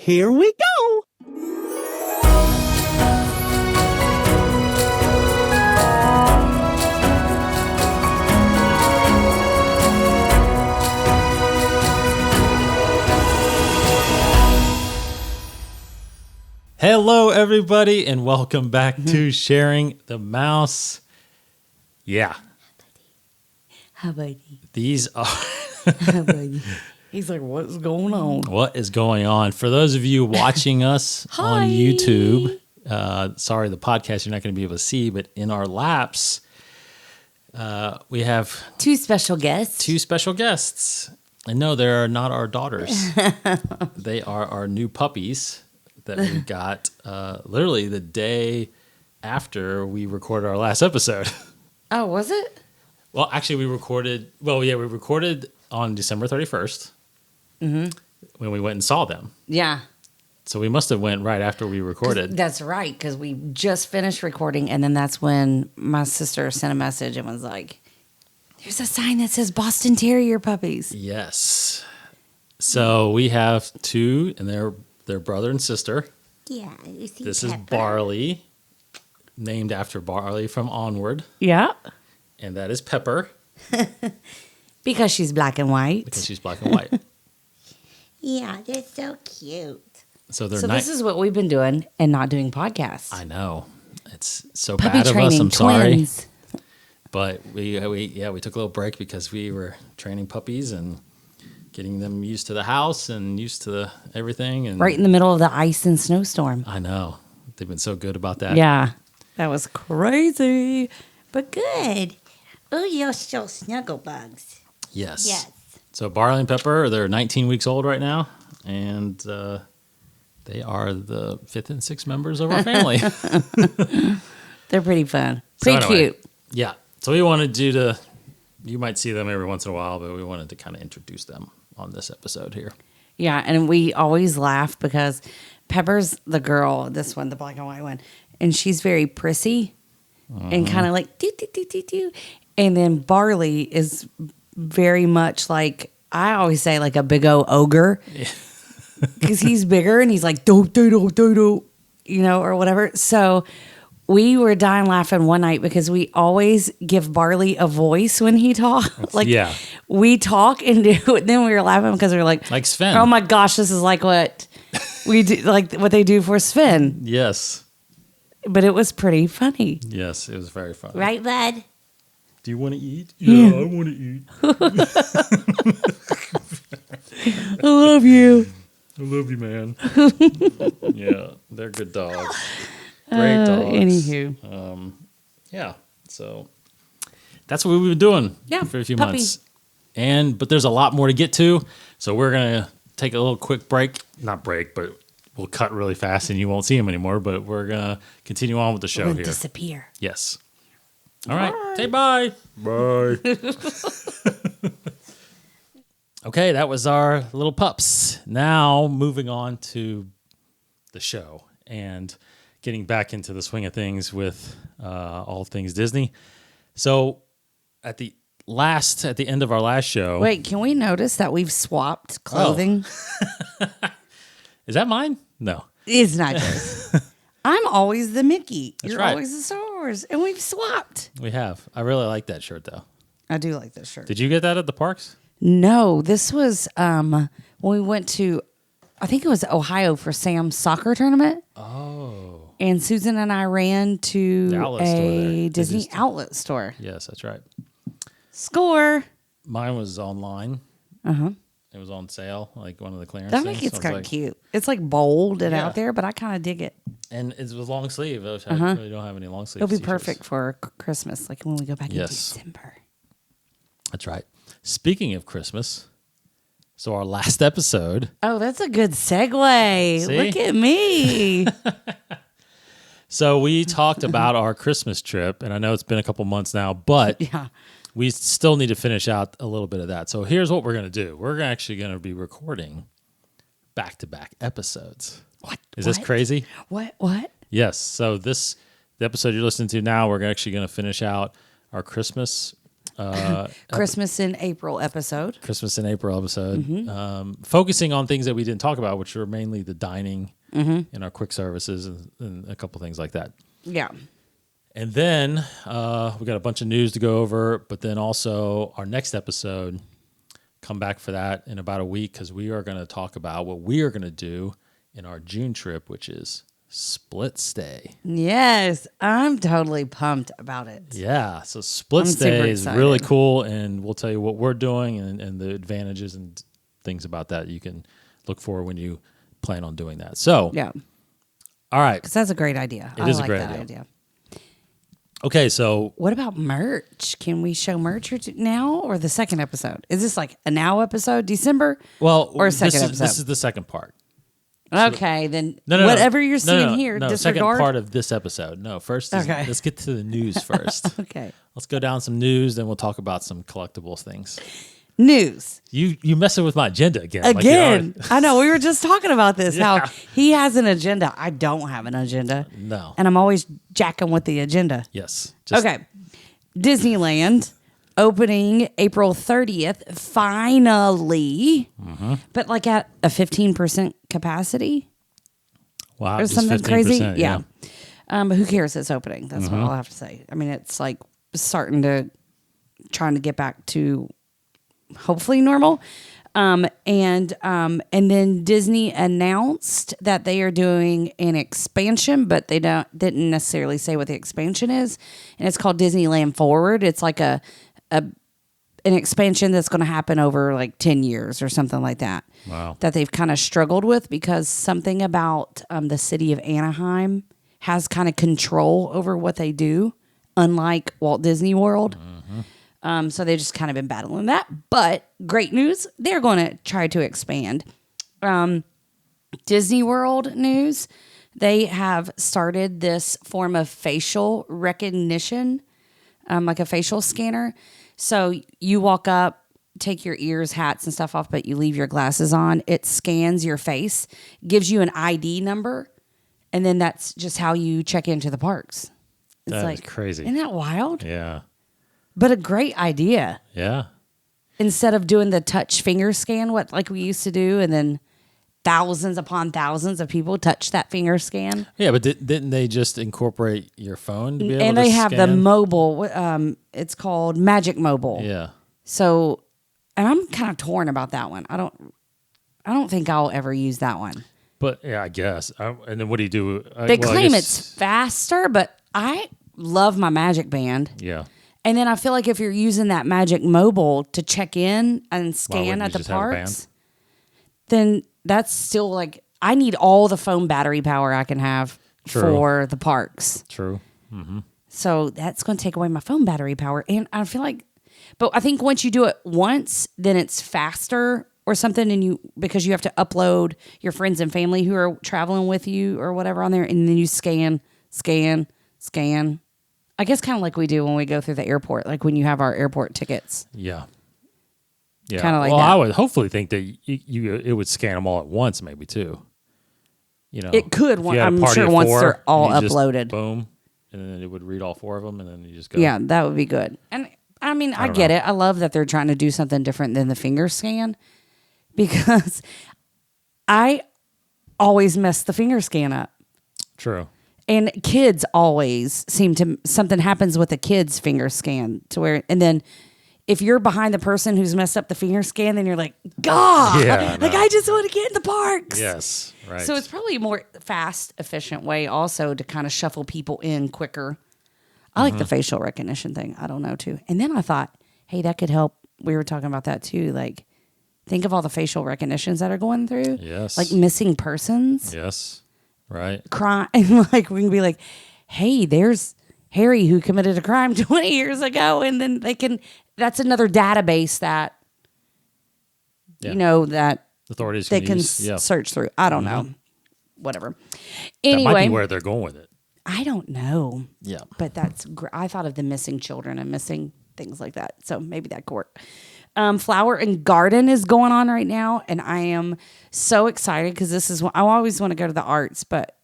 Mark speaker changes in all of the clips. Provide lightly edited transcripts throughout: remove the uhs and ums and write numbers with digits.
Speaker 1: Here we go.
Speaker 2: Hello, everybody, and welcome back to Sharing the Mouse. Yeah.
Speaker 3: Hi, buddy.
Speaker 2: These are...
Speaker 3: Hi, buddy. He's like, what's going on?
Speaker 2: What is going on? For those of you watching us on YouTube, sorry, the podcast you're not going to be able to see, but in our laps, we have
Speaker 3: Two special guests.
Speaker 2: And no, they're not our daughters. They are our new puppies that we got literally the day after we recorded our last episode.
Speaker 3: Oh, was it?
Speaker 2: Well, actually, we recorded on December 31st when we went and saw them.
Speaker 3: Yeah.
Speaker 2: So we must have went right after we recorded.
Speaker 3: That's right, because we just finished recording, and then that's when my sister sent a message and was like, there's a sign that says Boston Terrier puppies.
Speaker 2: Yes. So we have two, and they're brother and sister.
Speaker 3: Yeah. You see
Speaker 2: This
Speaker 3: Pepper?
Speaker 2: is Barley, named after Barley from Onward.
Speaker 3: Yeah.
Speaker 2: And that is Pepper,
Speaker 3: Because she's black and white.
Speaker 2: because she's black and white.
Speaker 3: Yeah, they're so cute.
Speaker 2: So they're
Speaker 3: So
Speaker 2: nice.
Speaker 3: this is what we've been doing and not doing podcasts.
Speaker 2: I know. It's so
Speaker 3: Puppy
Speaker 2: bad of
Speaker 3: training,
Speaker 2: us. I'm sorry.
Speaker 3: twins.
Speaker 2: But we took a little break because we were training puppies and getting them used to the house and used to everything. And
Speaker 3: Right in the middle of the ice and snowstorm.
Speaker 2: I know. They've been so good about that.
Speaker 3: Yeah. That was crazy. But good. Oh, you're so snuggle bugs.
Speaker 2: Yes.
Speaker 3: Yes.
Speaker 2: So Barley and Pepper, they're 19 weeks old right now, and they are the fifth and sixth members of our family.
Speaker 3: They're pretty fun.
Speaker 2: So
Speaker 3: Pretty
Speaker 2: anyway,
Speaker 3: cute.
Speaker 2: Yeah. So we wanted you to, you might see them every once in a while, but we wanted to kind of introduce them on this episode here.
Speaker 3: Yeah, and we always laugh because Pepper's the girl, this one, the black and white one, and she's very prissy and kind of like do, do, do, do, do. And then Barley is very much like, I always say like a big old ogre because he's bigger and he's like, do, do, do, do, do, you know, or whatever. So we were dying laughing one night because we always give Barley a voice when he talks. Like,
Speaker 2: Yeah.
Speaker 3: we talk and do it. Then we were laughing because we were like
Speaker 2: Sven.
Speaker 3: Oh my gosh, this is like what we do, like what they do for Sven.
Speaker 2: Yes.
Speaker 3: But it was pretty funny.
Speaker 2: Yes, it was very fun.
Speaker 3: Right, bud?
Speaker 2: Do you want to eat? Yeah, I want to eat.
Speaker 3: I love you.
Speaker 2: I love you, man. Yeah, they're good dogs. Great dogs.
Speaker 3: Anywho.
Speaker 2: Yeah, so that's what we've been doing for a few
Speaker 3: puppy.
Speaker 2: months. But there's a lot more to get to, so we're going to take a little quick break. Not break, but we'll cut really fast and you won't see them anymore, but we're going to continue on with the show
Speaker 3: We'll
Speaker 2: here.
Speaker 3: disappear.
Speaker 2: Yes. All right. Say bye. Bye. Okay, that was our little pups. Now, moving on to the show and getting back into the swing of things with all things Disney. So, at the end of our last show,
Speaker 3: Wait, can we notice that we've swapped clothing?
Speaker 2: is that mine? No.
Speaker 3: It's not yours. I'm always the Mickey.
Speaker 2: That's
Speaker 3: You're
Speaker 2: right.
Speaker 3: always the Star Wars. And we've swapped.
Speaker 2: We have. I really like that shirt, though.
Speaker 3: I do like this shirt.
Speaker 2: Did you get that at the parks?
Speaker 3: No, this was when we went to, I think it was Ohio for Sam's soccer tournament.
Speaker 2: Oh.
Speaker 3: And Susan and I ran to
Speaker 2: The outlet store there.
Speaker 3: a Disney outlet store.
Speaker 2: Yes, that's right.
Speaker 3: Score.
Speaker 2: Mine was online.
Speaker 3: Uh-huh.
Speaker 2: It was on sale, like one of the clearance
Speaker 3: I
Speaker 2: things.
Speaker 3: think it's
Speaker 2: So I
Speaker 3: kind
Speaker 2: was
Speaker 3: of cute. It's like bold and
Speaker 2: Yeah.
Speaker 3: out there, but I kind of dig it.
Speaker 2: And it was long sleeve. I really don't have any long sleeve.
Speaker 3: It'll be
Speaker 2: t-shirts.
Speaker 3: perfect for Christmas, like when we go back in
Speaker 2: Yes.
Speaker 3: December.
Speaker 2: That's right. Speaking of Christmas, so our last episode.
Speaker 3: Oh, that's a good segue.
Speaker 2: See?
Speaker 3: Look at me.
Speaker 2: So we talked about our Christmas trip, and I know it's been a couple months now, but
Speaker 3: Yeah.
Speaker 2: we still need to finish out a little bit of that. So here's what we're going to do. We're actually going to be recording back-to-back episodes.
Speaker 3: What?
Speaker 2: Is this crazy?
Speaker 3: What?
Speaker 2: Yes. So the episode you're listening to now, we're actually going to finish out our Christmas
Speaker 3: Christmas in April episode.
Speaker 2: Christmas in April episode, focusing on things that we didn't talk about, which are mainly the dining and our quick services and a couple things like that.
Speaker 3: Yeah.
Speaker 2: And then we got a bunch of news to go over, but then also our next episode, come back for that in about a week because we are going to talk about what we are going to do in our June trip, which is split stay.
Speaker 3: Yes, I'm totally pumped about it.
Speaker 2: Yeah, so split
Speaker 3: I'm
Speaker 2: stay
Speaker 3: super
Speaker 2: is
Speaker 3: excited.
Speaker 2: really cool, and we'll tell you what we're doing and the advantages and things about that you can look for when you plan on doing that. So,
Speaker 3: Yeah,
Speaker 2: all right.
Speaker 3: because that's a great idea.
Speaker 2: It
Speaker 3: I
Speaker 2: is a
Speaker 3: like
Speaker 2: great
Speaker 3: that
Speaker 2: idea. Okay, so
Speaker 3: What about merch? Can we show merch now or the second episode? Is this like a now episode, December? Or second episode?
Speaker 2: This is the second part.
Speaker 3: Okay, then
Speaker 2: No,
Speaker 3: whatever you're seeing here,
Speaker 2: no,
Speaker 3: disregard.
Speaker 2: second part of this episode. No, first,
Speaker 3: Okay.
Speaker 2: Let's get to the news first.
Speaker 3: Okay.
Speaker 2: Let's go down some news, then we'll talk about some collectibles things.
Speaker 3: News.
Speaker 2: You messing with my agenda again. like you
Speaker 3: Again,
Speaker 2: are.
Speaker 3: I know we were just talking about this.
Speaker 2: Yeah.
Speaker 3: How he has an agenda. I don't have an agenda.
Speaker 2: No.
Speaker 3: And I'm always jacking with the agenda.
Speaker 2: Yes.
Speaker 3: Okay. Disneyland opening April 30th, finally. But like at a 15% capacity
Speaker 2: Wow.
Speaker 3: or
Speaker 2: Just
Speaker 3: something
Speaker 2: 15%,
Speaker 3: crazy. Yeah. But who cares? It's opening. That's what I'll have to say. I mean, it's like trying to get back to hopefully normal. And then Disney announced that they are doing an expansion, but they didn't necessarily say what the expansion is. And it's called Disneyland Forward. It's like an expansion that's going to happen over like 10 years or something like that.
Speaker 2: Wow.
Speaker 3: That they've kind of struggled with because something about the city of Anaheim has kind of control over what they do, unlike Walt Disney World. So they've just kind of been battling that. But great news, they're going to try to expand. Disney World news, they have started this form of facial recognition, like a facial scanner. So you walk up, take your ears, hats, and stuff off, but you leave your glasses on. It scans your face, gives you an ID number, and then that's just how you check into the parks. It's
Speaker 2: That is
Speaker 3: like
Speaker 2: crazy.
Speaker 3: Isn't that wild?
Speaker 2: Yeah.
Speaker 3: But a great idea.
Speaker 2: Yeah.
Speaker 3: Instead of doing the touch finger scan, like we used to do, and then thousands upon thousands of people touch that finger scan.
Speaker 2: Yeah, but didn't they just incorporate your phone to be able
Speaker 3: And
Speaker 2: to
Speaker 3: they have the
Speaker 2: scan?
Speaker 3: mobile. It's called Magic Mobile.
Speaker 2: Yeah.
Speaker 3: So, and I'm kind of torn about that one. I don't think I'll ever use that one.
Speaker 2: But yeah, I guess. And then what do you do?
Speaker 3: They claim it's faster, but I love my Magic Band.
Speaker 2: Yeah.
Speaker 3: And then I feel like if you're using that Magic Mobile to check in and
Speaker 2: wouldn't
Speaker 3: scan
Speaker 2: you
Speaker 3: at the
Speaker 2: just have a band?
Speaker 3: parks, then that's still like, I need all the phone battery power I can have
Speaker 2: True.
Speaker 3: for the parks.
Speaker 2: True.
Speaker 3: So that's going to take away my phone battery power. And I feel like, but I think once you do it once, then it's faster or something. And because you have to upload your friends and family who are traveling with you or whatever on there. And then you scan. I guess kind of like we do when we go through the airport, like when you have our airport tickets.
Speaker 2: Yeah. Yeah.
Speaker 3: Kinda like
Speaker 2: well,
Speaker 3: that.
Speaker 2: I would hopefully think that it would scan them all at once, maybe too. You know,
Speaker 3: It could,
Speaker 2: if you had a
Speaker 3: I'm
Speaker 2: party
Speaker 3: sure
Speaker 2: of
Speaker 3: once
Speaker 2: 4,
Speaker 3: they're all
Speaker 2: you just
Speaker 3: uploaded.
Speaker 2: boom, and then it would read all 4 of them, and then you just go.
Speaker 3: Yeah, that would be good. And I mean, I
Speaker 2: don't
Speaker 3: get
Speaker 2: know.
Speaker 3: it. I love that they're trying to do something different than the finger scan because I always mess the finger scan up.
Speaker 2: True.
Speaker 3: And kids always seem to, something happens with the kids' finger scan to where, and then if you're behind the person who's messed up the finger scan, then you're like, God,
Speaker 2: Yeah,
Speaker 3: like
Speaker 2: no.
Speaker 3: I just want to get in the parks.
Speaker 2: Yes. Right.
Speaker 3: So it's probably a more fast, efficient way also to kind of shuffle people in quicker. I like the facial recognition thing. I don't know too. And then I thought, hey, that could help. We were talking about that too. Like, think of all the facial recognitions that are going through.
Speaker 2: Yes.
Speaker 3: Like missing persons.
Speaker 2: Yes. Right.
Speaker 3: Crime. Like we can be like, hey, there's Harry who committed a crime 20 years ago. And then that's another database that,
Speaker 2: Yeah.
Speaker 3: that
Speaker 2: Authorities
Speaker 3: they
Speaker 2: can
Speaker 3: can
Speaker 2: use, yeah.
Speaker 3: search through. I don't know. Whatever.
Speaker 2: That might
Speaker 3: Anyway,
Speaker 2: be where they're going with it.
Speaker 3: I don't know.
Speaker 2: Yeah.
Speaker 3: But that's I thought of the missing children and missing things like that. So maybe that could work. Flower and Garden is going on right now, and I am so excited because this is I always want to go to the arts, but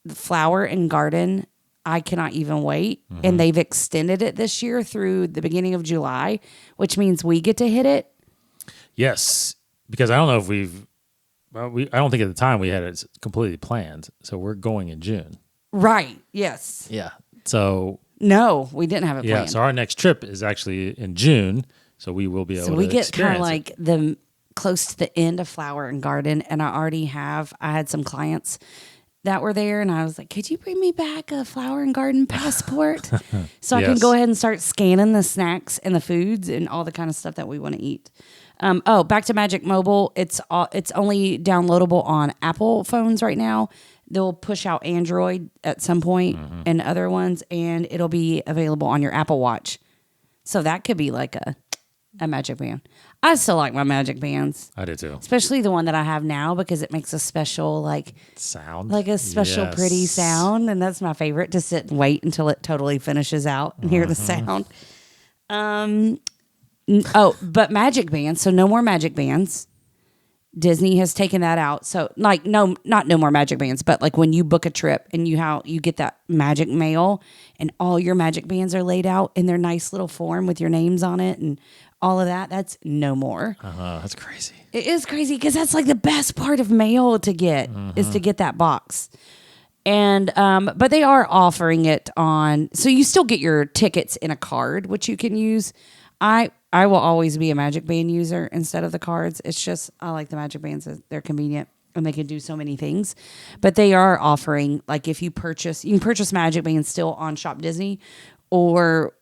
Speaker 3: the Flower and Garden, I cannot even wait. And they've extended it this year through the beginning of July, which means we get to hit it.
Speaker 2: Yes, because I don't know if I don't think at the time we had it completely planned. So we're going in June.
Speaker 3: Right. Yes.
Speaker 2: Yeah. So
Speaker 3: No, we didn't have it
Speaker 2: yeah.
Speaker 3: planned.
Speaker 2: So our next trip is actually in June. So we will be able to.
Speaker 3: So we get kind of
Speaker 2: experience
Speaker 3: like the close to the end of Flower and Garden, and I had some clients that were there, and I was like, could you bring me back a Flower and Garden passport so I can
Speaker 2: Yes.
Speaker 3: go ahead and start scanning the snacks and the foods and all the kind of stuff that we want to eat. Back to Magic Mobile. It's only downloadable on Apple phones right now. They'll push out Android at some point and other ones, and it'll be available on your Apple Watch. So that could be like a Magic Band. I still like my Magic Bands.
Speaker 2: I do too.
Speaker 3: Especially the one that I have now because it makes a special
Speaker 2: Sound.
Speaker 3: like a special pretty sound, and that's my favorite, to sit and wait until it totally finishes out and hear the sound. But Magic Bands, so no more Magic Bands. Disney has taken that out. So not no more Magic Bands, but like when you book a trip and you get that magic mail and all your Magic Bands are laid out in their nice little form with your names on it and all of that, that's no more.
Speaker 2: That's crazy.
Speaker 3: It is crazy because that's like the best part of mail to get is to get that box. And but they are offering it on, so you still get your tickets in a card, which you can use. I will always be a Magic Band user instead of the cards. It's just I like the Magic Bands. They're convenient and they can do so many things. But they are offering, like if you can purchase Magic Bands still on Shop Disney or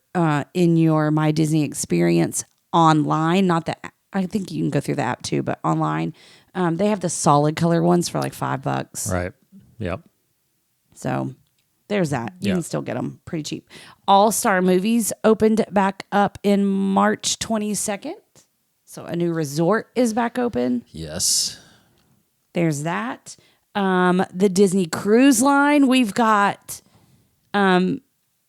Speaker 3: in your My Disney Experience online. Not that I think you can go through the app too, but online. They have the solid color ones for like $5.
Speaker 2: Right. Yep.
Speaker 3: So there's that. You
Speaker 2: Yeah.
Speaker 3: can still get them pretty cheap. All Star Movies opened back up in March 22nd. So a new resort is back open.
Speaker 2: Yes.
Speaker 3: There's that. The Disney Cruise Line, we've got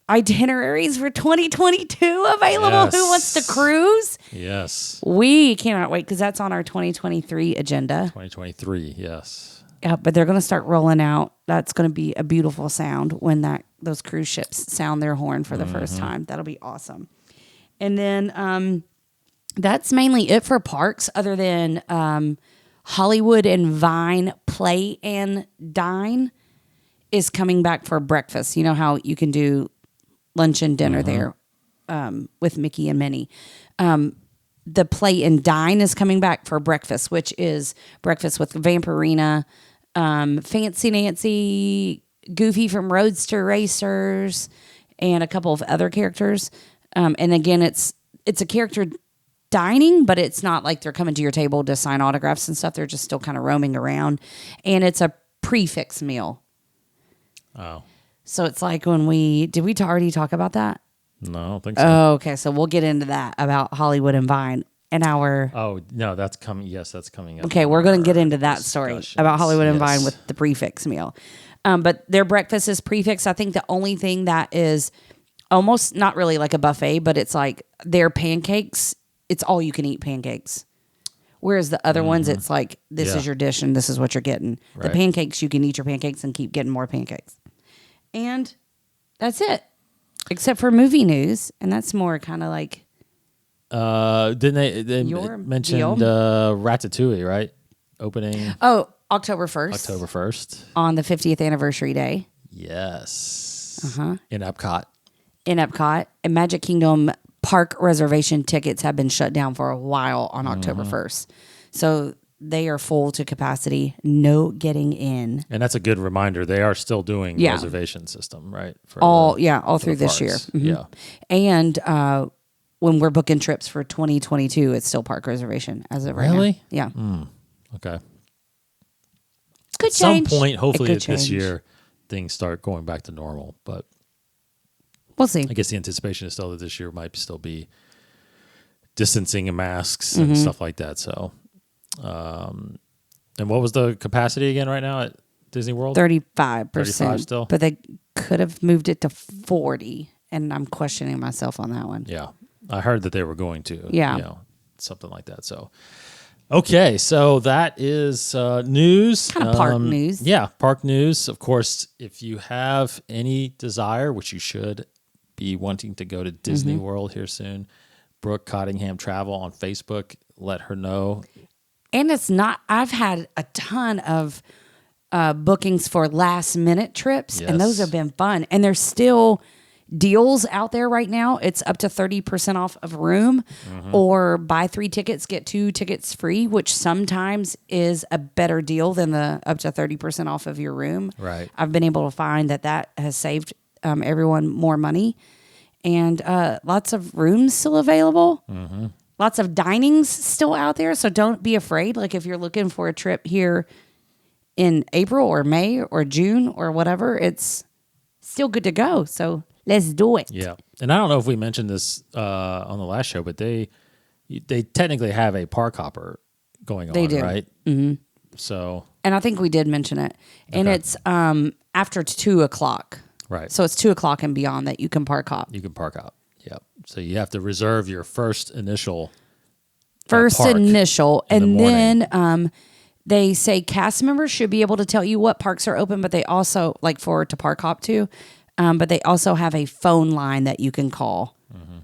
Speaker 3: itineraries for 2022 available.
Speaker 2: Yes.
Speaker 3: Who wants to cruise?
Speaker 2: Yes.
Speaker 3: We cannot wait because that's on our 2023 agenda.
Speaker 2: 2023. Yes.
Speaker 3: Yeah, but they're going to start rolling out. That's going to be a beautiful sound when those cruise ships sound their horn for the first time. That'll be awesome. And then that's mainly it for parks, other than Hollywood and Vine Play and Dine is coming back for breakfast. You know how you can do lunch and dinner there with Mickey and Minnie. The Play and Dine is coming back for breakfast, which is breakfast with Vampirina, Fancy Nancy, Goofy from Roadster Racers, and a couple of other characters. And again, it's a character dining, but it's not like they're coming to your table to sign autographs and stuff. They're just still kind of roaming around. And it's a prefix meal.
Speaker 2: Oh.
Speaker 3: So it's like did we already talk about that?
Speaker 2: No, I don't think so.
Speaker 3: Oh, okay. So we'll get into that about Hollywood and Vine and our.
Speaker 2: Oh, no, that's coming. Yes, that's coming up.
Speaker 3: Okay, we're going to get into that story about Hollywood and Vine
Speaker 2: Yes.
Speaker 3: with the prefix meal. But their breakfast is prefix. I think the only thing that is almost not really like a buffet, but it's like their pancakes. It's all you can eat pancakes. Whereas the other ones, it's like, this is your dish and this is what you're getting. The
Speaker 2: Right.
Speaker 3: pancakes, you can eat your pancakes and keep getting more pancakes. And that's it. Except for movie news. And that's more kind of like.
Speaker 2: Didn't they
Speaker 3: Your
Speaker 2: mentioned
Speaker 3: deal?
Speaker 2: Ratatouille, right? Opening
Speaker 3: Oh, October 1st.
Speaker 2: October 1st.
Speaker 3: On the 50th anniversary day.
Speaker 2: Yes. In Epcot.
Speaker 3: In Epcot. And Magic Kingdom park reservation tickets have been shut down for a while on October 1st. So they are full to capacity. No getting in.
Speaker 2: And that's a good reminder. They are still doing
Speaker 3: Yeah.
Speaker 2: reservation system, right? For
Speaker 3: All
Speaker 2: for
Speaker 3: through
Speaker 2: the
Speaker 3: this year.
Speaker 2: parks.
Speaker 3: Mhm.
Speaker 2: Yeah.
Speaker 3: And when we're booking trips for 2022, it's still park reservation as of right now.
Speaker 2: Really?
Speaker 3: Yeah.
Speaker 2: Okay.
Speaker 3: Could
Speaker 2: At some
Speaker 3: change.
Speaker 2: point, hopefully
Speaker 3: It could
Speaker 2: this
Speaker 3: change.
Speaker 2: year, things start going back to normal. But
Speaker 3: We'll see.
Speaker 2: I guess the anticipation is still that this year might still be distancing and masks
Speaker 3: Mm-hmm.
Speaker 2: and stuff like that. So, and what was the capacity again right now at Disney World?
Speaker 3: 35%.
Speaker 2: 35 still?
Speaker 3: But they could have moved it to 40. And I'm questioning myself on that one.
Speaker 2: Yeah. I heard that they were going to.
Speaker 3: Yeah.
Speaker 2: You know, something like that. So, Okay, so that is news.
Speaker 3: Kind of park news.
Speaker 2: Yeah, park news. Of course, if you have any desire, which you should be wanting to go to Disney World here soon, Brooke Cottingham Travel on Facebook, let her know.
Speaker 3: And it's not, I've had a ton of bookings for last minute trips, and those
Speaker 2: Yes.
Speaker 3: have been fun. And there's still deals out there right now. It's up to 30% off of room, or buy 3 tickets, get 2 tickets free, which sometimes is a better deal than the up to 30% off of your room.
Speaker 2: Right.
Speaker 3: I've been able to find that has saved everyone more money. And lots of rooms still available. Lots of dinings still out there. So don't be afraid. Like if you're looking for a trip here in April or May or June or whatever, it's still good to go. So let's do it.
Speaker 2: Yeah, and I don't know if we mentioned this on the last show, but they technically have a park hopper going
Speaker 3: They
Speaker 2: on,
Speaker 3: do.
Speaker 2: right? Mm-hmm. So,
Speaker 3: And I think we did mention it. And it's after 2:00.
Speaker 2: right.
Speaker 3: So it's 2:00 and beyond that you can park hop.
Speaker 2: You can park out. Yep. So you have to reserve your first initial
Speaker 3: First
Speaker 2: park
Speaker 3: initial.
Speaker 2: in the
Speaker 3: And
Speaker 2: morning.
Speaker 3: then they say cast members should be able to tell you what parks are open, but they also, like to park hop to, but they also have a phone line that you can call,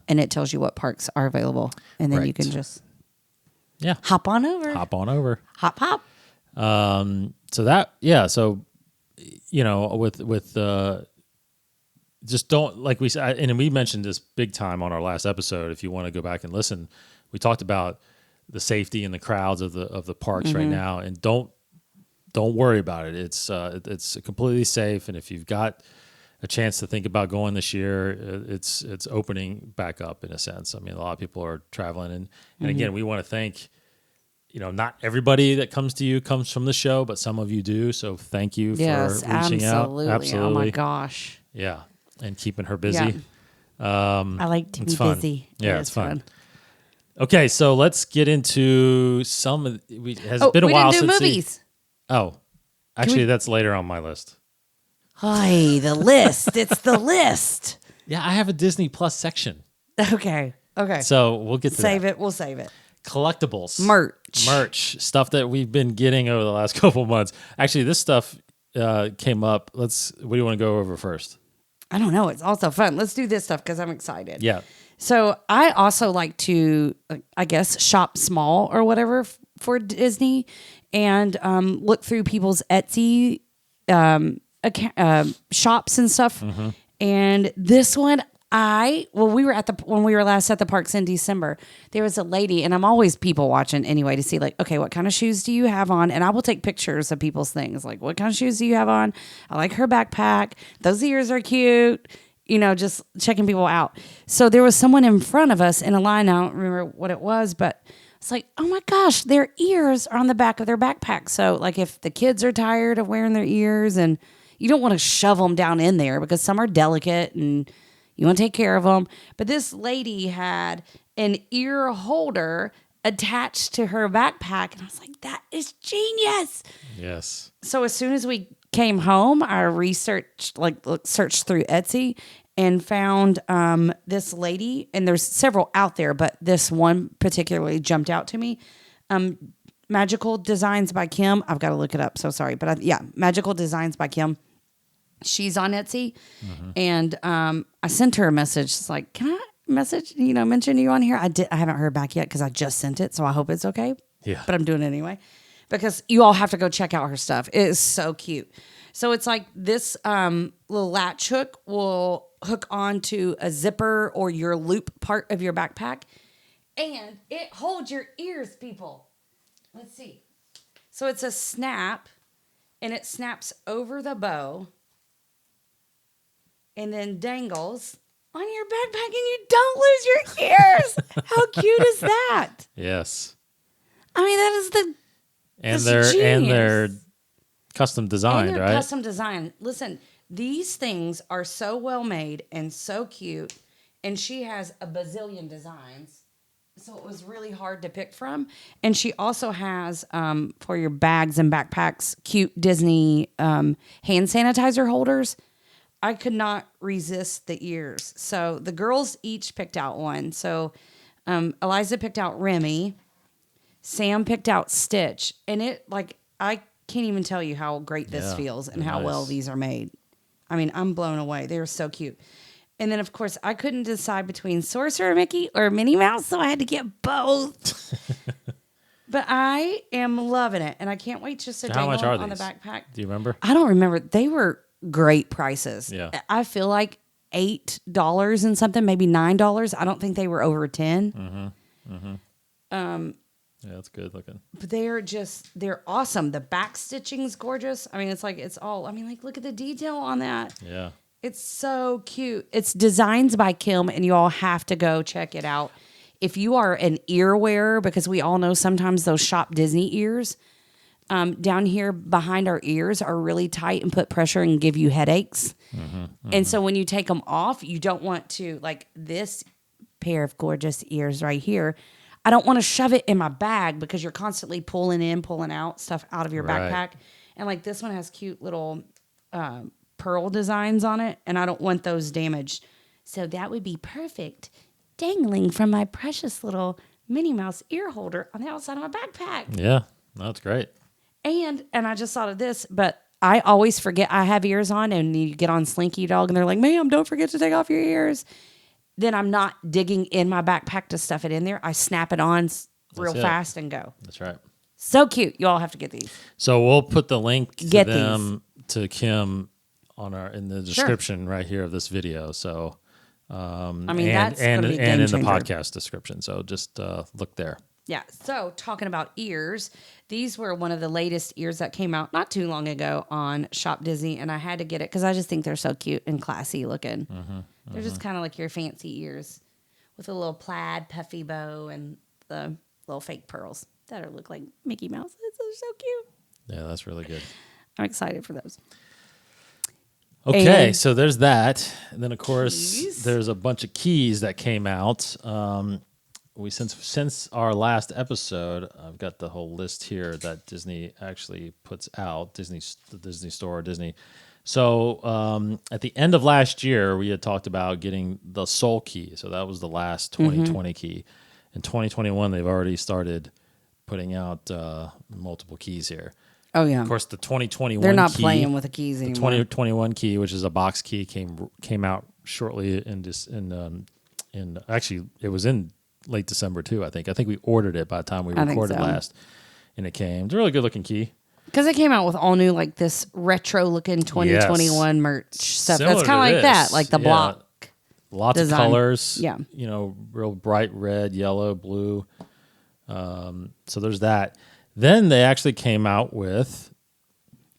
Speaker 3: and it tells you what parks are available. And then you
Speaker 2: Right.
Speaker 3: can just
Speaker 2: hop
Speaker 3: on over.
Speaker 2: on over.
Speaker 3: Hop.
Speaker 2: So that so with just don't, like we said, and we mentioned this big time on our last episode. If you want to go back and listen, we talked about the safety and the crowds of the parks right now, and don't worry about it. It's completely safe, and if you've got a chance to think about going this year, it's opening back up in a sense. I mean, a lot of people are traveling, and again, we want to thank. Not everybody that comes to you comes from the show, but some of you do. So thank you for reaching out. Absolutely.
Speaker 3: Oh my gosh.
Speaker 2: Yeah. And keeping her busy.
Speaker 3: I like to be
Speaker 2: fun.
Speaker 3: busy.
Speaker 2: Yeah, it's fun. Okay, so let's get into some of it has been a while
Speaker 3: we didn't do
Speaker 2: since
Speaker 3: movies.
Speaker 2: Actually that's later on my list.
Speaker 3: Hi, the list. It's the list.
Speaker 2: Yeah, I have a Disney Plus section.
Speaker 3: Okay.
Speaker 2: So we'll get to
Speaker 3: Save it. We'll save it.
Speaker 2: Collectibles.
Speaker 3: Merch.
Speaker 2: Stuff that we've been getting over the last couple of months. Actually, this stuff came up. What do you want to go over first?
Speaker 3: I don't know. It's also fun. Let's do this stuff because I'm excited.
Speaker 2: Yeah.
Speaker 3: So I also like to, I guess, shop small or whatever for Disney, and look through people's Etsy shops and stuff. And this one, when we were last at the parks in December, there was a lady, and I'm always people watching anyway to see like, okay, what kind of shoes do you have on? And I will take pictures of people's things. Like, what kind of shoes do you have on? I like her backpack. Those ears are cute. Just checking people out. So there was someone in front of us in a line. I don't remember what it was, but it's like, oh my gosh, their ears are on the back of their backpack. So like if the kids are tired of wearing their ears, and you don't want to shove them down in there because some are delicate and you want to take care of them. But this lady had an ear holder attached to her backpack. And I was like, that is genius.
Speaker 2: Yes.
Speaker 3: So as soon as we came home, I searched through Etsy and found this lady. And there's several out there, but this one particularly jumped out to me. Magical Designs by Kim. I've got to look it up. So sorry. But Magical Designs by Kim. She's on Etsy, and I sent her a message. It's like, can I mention you on here? I haven't heard back yet because I just sent it, so I hope it's okay.
Speaker 2: Yeah.
Speaker 3: But I'm doing it anyway because you all have to go check out her stuff. It is so cute. So it's like this little latch hook will hook onto a zipper or your loop part of your backpack, and it holds your ears, people. Let's see. So it's a snap, and it snaps over the bow and then dangles on your backpack, and you don't lose your ears. How cute is that?
Speaker 2: Yes.
Speaker 3: I mean, that is
Speaker 2: they're custom designed, right?
Speaker 3: Custom design. Listen, these things are so well made and so cute, and she has a bazillion designs. So it was really hard to pick from. And she also has, for your bags and backpacks, cute Disney hand sanitizer holders. I could not resist the ears. So the girls each picked out one. So Eliza picked out Remy. Sam picked out Stitch, and it like I can't even tell you how great this feels and how well these are made. I mean, I'm blown away. They're so cute. And then, of course, I couldn't decide between Sorcerer Mickey or Minnie Mouse, so I had to get both. But I am loving it, and I can't wait just to dangle them on the backpack.
Speaker 2: Do you remember?
Speaker 3: I don't remember. They were great prices.
Speaker 2: Yeah.
Speaker 3: I feel like $8 and something, maybe $9. I don't think they were over 10.
Speaker 2: Yeah, that's good looking.
Speaker 3: But they're awesome. The back stitching's gorgeous. I mean, look at the detail on that.
Speaker 2: Yeah.
Speaker 3: It's so cute. It's designs by Kim, and you all have to go check it out. If you are an ear wearer, because we all know sometimes those Shop Disney ears down here behind our ears are really tight and put pressure and give you headaches. And so when you take them off, you don't want to, like this pair of gorgeous ears right here, I don't want to shove it in my bag because you're constantly pulling in, pulling out stuff out of your backpack. And like this one has cute little pearl designs on it, and I don't want those damaged. So that would be perfect dangling from my precious little Minnie Mouse ear holder on the outside of my backpack.
Speaker 2: Yeah, that's great.
Speaker 3: And I just thought of this, but I always forget I have ears on, and you get on Slinky Dog, and they're like, ma'am, don't forget to take off your ears. Then I'm not digging in my backpack to stuff it in there. I snap it on real fast and go.
Speaker 2: That's right.
Speaker 3: So cute. You all have to get these.
Speaker 2: So we'll put the link to them to Kim in the description right here of this video. So
Speaker 3: that's
Speaker 2: and
Speaker 3: gonna be
Speaker 2: in the
Speaker 3: game changer.
Speaker 2: podcast description. So just look there.
Speaker 3: Yeah. So talking about ears, these were one of the latest ears that came out not too long ago on Shop Disney, and I had to get it because I just think they're so cute and classy looking. They're just kind of like your fancy ears with a little plaid puffy bow and the little fake pearls that look like Mickey Mouse. They're so cute.
Speaker 2: Yeah, that's really good.
Speaker 3: I'm excited for those.
Speaker 2: Okay,
Speaker 3: And
Speaker 2: so there's that. And then, of course,
Speaker 3: keys.
Speaker 2: there's a bunch of keys that came out. Since our last episode, I've got the whole list here that Disney actually puts out, the Disney Store, Disney. So at the end of last year, we had talked about getting the Soul Key. So that was the last 2020 key. In 2021, they've already started putting out multiple keys here.
Speaker 3: Oh, yeah.
Speaker 2: Of course, the 2021
Speaker 3: They're not
Speaker 2: key,
Speaker 3: playing with the keys anymore.
Speaker 2: The 2021 key, which is a box key, came out shortly actually, it was in late December too, I think. I think we ordered it by the time we recorded last, and it came. It's a really good looking key.
Speaker 3: Because they came out with all new, like this retro looking 2021 merch stuff.
Speaker 2: Similar
Speaker 3: That's kind of like that, like the block.
Speaker 2: Lots
Speaker 3: design.
Speaker 2: of colors.
Speaker 3: Yeah.
Speaker 2: Real bright red, yellow, blue. So there's that. Then they actually came out with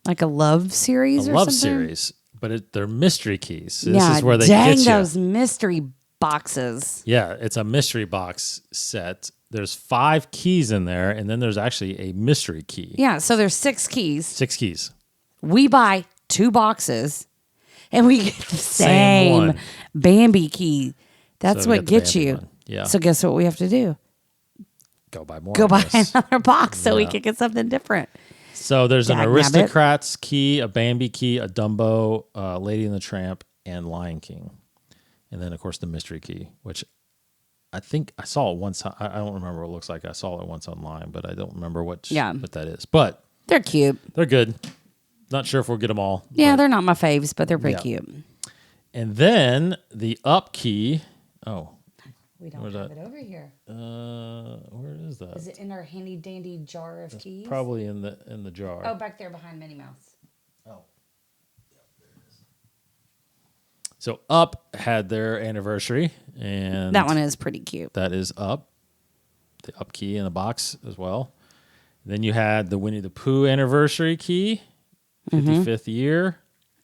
Speaker 3: like a love series or
Speaker 2: love
Speaker 3: something?
Speaker 2: series, but they're mystery keys. This is where they get you.
Speaker 3: Those mystery boxes.
Speaker 2: Yeah, it's a mystery box set. There's 5 keys in there, and then there's actually a mystery key.
Speaker 3: Yeah, so there's 6 keys.
Speaker 2: 6 keys.
Speaker 3: We buy 2 boxes, and we get the same
Speaker 2: one.
Speaker 3: Bambi key. That's
Speaker 2: So we
Speaker 3: what
Speaker 2: got the
Speaker 3: gets
Speaker 2: Bambi
Speaker 3: you.
Speaker 2: one. Yeah.
Speaker 3: So guess what we have to do?
Speaker 2: Go buy more.
Speaker 3: Go buy
Speaker 2: I guess.
Speaker 3: another box so we
Speaker 2: Yeah.
Speaker 3: can get something different.
Speaker 2: So there's an
Speaker 3: Dagnabbit.
Speaker 2: Aristocrats key, a Bambi key, a Dumbo, Lady and the Tramp, and Lion King. And then, of course, the mystery key, which I think I saw it once. I don't remember what it looks like. I saw it once online, but I don't remember what that is. But
Speaker 3: They're cute.
Speaker 2: they're good. Not sure if we'll get them all.
Speaker 3: Yeah,
Speaker 2: but-
Speaker 3: they're not my faves, but they're pretty cute.
Speaker 2: And then the up key. Oh,
Speaker 3: We don't
Speaker 2: Where's
Speaker 3: have
Speaker 2: that?
Speaker 3: it over here.
Speaker 2: where is that?
Speaker 3: Is it in our handy dandy jar of keys?
Speaker 2: Probably in the jar.
Speaker 3: Oh, back there behind Minnie Mouse.
Speaker 2: Oh. So Up had their anniversary, and
Speaker 3: That one is pretty cute.
Speaker 2: that is Up, the Up key in the box as well. Then you had the Winnie the Pooh anniversary key, 55th year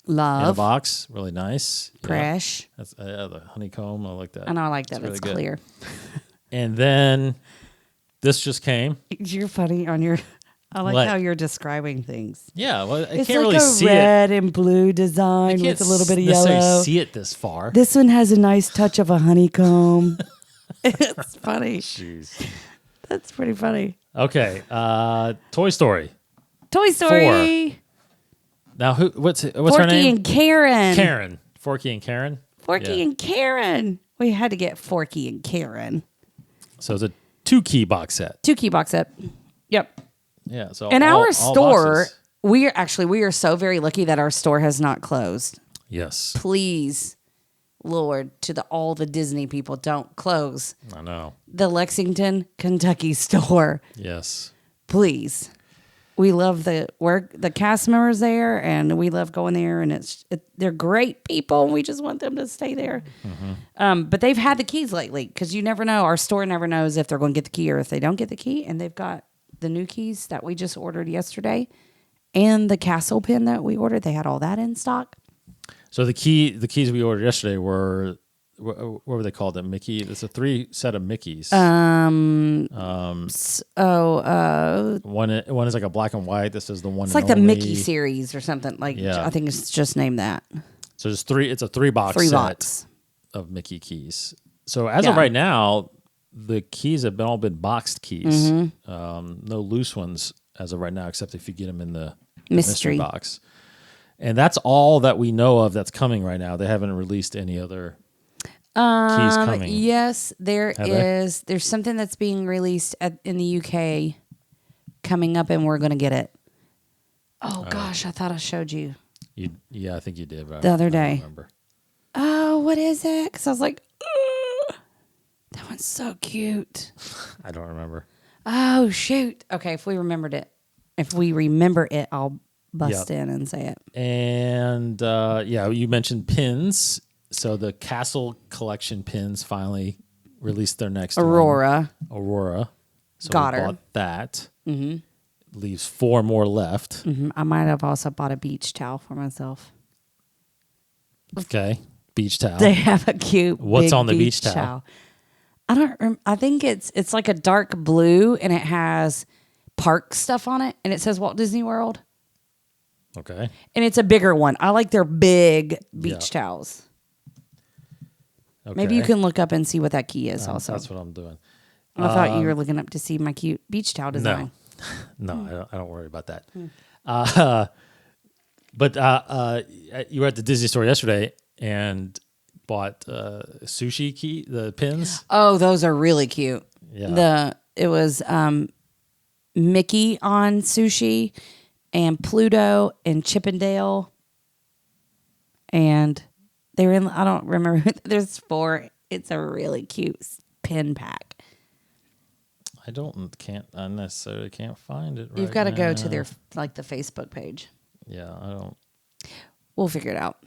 Speaker 2: in a
Speaker 3: Love.
Speaker 2: box, really nice. Yeah.
Speaker 3: Fresh.
Speaker 2: That's the honeycomb. I like that.
Speaker 3: I know I like that.
Speaker 2: It's
Speaker 3: It's
Speaker 2: really
Speaker 3: clear.
Speaker 2: And then this just came.
Speaker 3: You're funny on your. I like
Speaker 2: What?
Speaker 3: how you're describing things.
Speaker 2: Yeah, well, I
Speaker 3: It's
Speaker 2: can't
Speaker 3: like
Speaker 2: really
Speaker 3: a
Speaker 2: see it.
Speaker 3: red and blue design
Speaker 2: I can't
Speaker 3: with a little bit of
Speaker 2: necessarily
Speaker 3: yellow.
Speaker 2: see it this far.
Speaker 3: This one has a nice touch of a honeycomb. It's funny.
Speaker 2: Jeez.
Speaker 3: That's pretty funny.
Speaker 2: Okay, Toy Story.
Speaker 3: Toy Story.
Speaker 2: Now, what's her
Speaker 3: Forky
Speaker 2: name?
Speaker 3: and Karen.
Speaker 2: Karen. Forky and Karen.
Speaker 3: Forky
Speaker 2: Yeah.
Speaker 3: and Karen. We had to get Forky and Karen.
Speaker 2: So 2 key box set.
Speaker 3: 2 key box set. Yep.
Speaker 2: Yeah. So
Speaker 3: In our store,
Speaker 2: boxes.
Speaker 3: we are so very lucky that our store has not closed.
Speaker 2: Yes.
Speaker 3: Please, Lord, to all the Disney people, don't close
Speaker 2: I know.
Speaker 3: the Lexington, Kentucky store.
Speaker 2: Yes.
Speaker 3: Please. We love the cast members there, and we love going there, and they're great people, and we just want them to stay there. Mm-hmm. But they've had the keys lately, because you never know. Our store never knows if they're going to get the key or if they don't get the key, and they've got the new keys that we just ordered yesterday, and the castle pin that we ordered. They had all that in stock.
Speaker 2: So the keys we ordered yesterday were, what were they called? A Mickey. It's a 3 set of Mickeys. One is like a black and white. This is the one.
Speaker 3: It's like the Mickey series or something. Like,
Speaker 2: yeah.
Speaker 3: I think it's just named that.
Speaker 2: So there's 3. It's a 3 box set of Mickey keys. So as of right now, the keys have all been boxed keys. Mm-hmm. No loose ones as of right now, except if you get them in the mystery box. And that's all that we know of that's coming right now. They haven't released any other keys coming.
Speaker 3: Yes, there's something that's being released in the UK coming up, and we're going to get it. Oh gosh, I thought I showed you.
Speaker 2: Yeah, I think you did. But
Speaker 3: the other
Speaker 2: I
Speaker 3: day.
Speaker 2: don't remember.
Speaker 3: Oh, what is it? Because I was like, that one's so cute.
Speaker 2: I don't remember.
Speaker 3: Oh shoot. Okay, if we remember it, I'll bust in and say it.
Speaker 2: And you mentioned pins. So the Castle Collection pins finally released their next
Speaker 3: Aurora.
Speaker 2: So
Speaker 3: Got
Speaker 2: we
Speaker 3: her.
Speaker 2: bought that. Mm-hmm. Leaves 4 more left.
Speaker 3: Mm-hmm. I might have also bought a beach towel for myself.
Speaker 2: Okay, beach towel.
Speaker 3: They have a cute.
Speaker 2: What's
Speaker 3: big
Speaker 2: on the beach towel?
Speaker 3: I don't. I think it's like a dark blue, and it has park stuff on it, and it says Walt Disney World.
Speaker 2: Okay.
Speaker 3: And it's a bigger one. I like their big beach towels.
Speaker 2: Okay.
Speaker 3: Maybe you can look up and see what that key is. Also,
Speaker 2: that's what I'm doing.
Speaker 3: I thought you were looking up to see my cute beach towel design.
Speaker 2: No, I don't worry about that. But you were at the Disney store yesterday and bought sushi the pins.
Speaker 3: Oh, those are really cute.
Speaker 2: Yeah.
Speaker 3: It was Mickey on sushi and Pluto and Chippendale, and they were in. I don't remember. There's 4. It's a really cute pin pack.
Speaker 2: I necessarily can't find it.
Speaker 3: You've got to go to their the Facebook page.
Speaker 2: Yeah, I don't.
Speaker 3: We'll figure it out.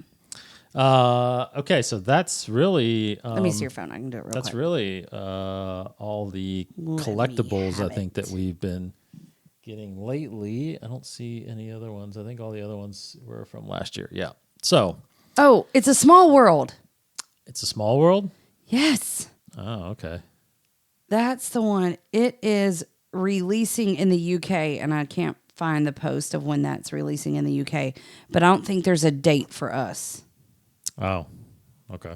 Speaker 2: Okay, so that's really.
Speaker 3: Let me see your phone. I can do it real quick.
Speaker 2: That's really all the collectibles I think that we've been getting lately. I don't see any other ones. I think all the other ones were from last year. Yeah. So.
Speaker 3: Oh, it's a small world.
Speaker 2: It's a small world?
Speaker 3: Yes.
Speaker 2: Oh, okay.
Speaker 3: That's the one. It is releasing in the UK, and I can't find the post of when that's releasing in the UK, but I don't think there's a date for us.
Speaker 2: Oh, okay.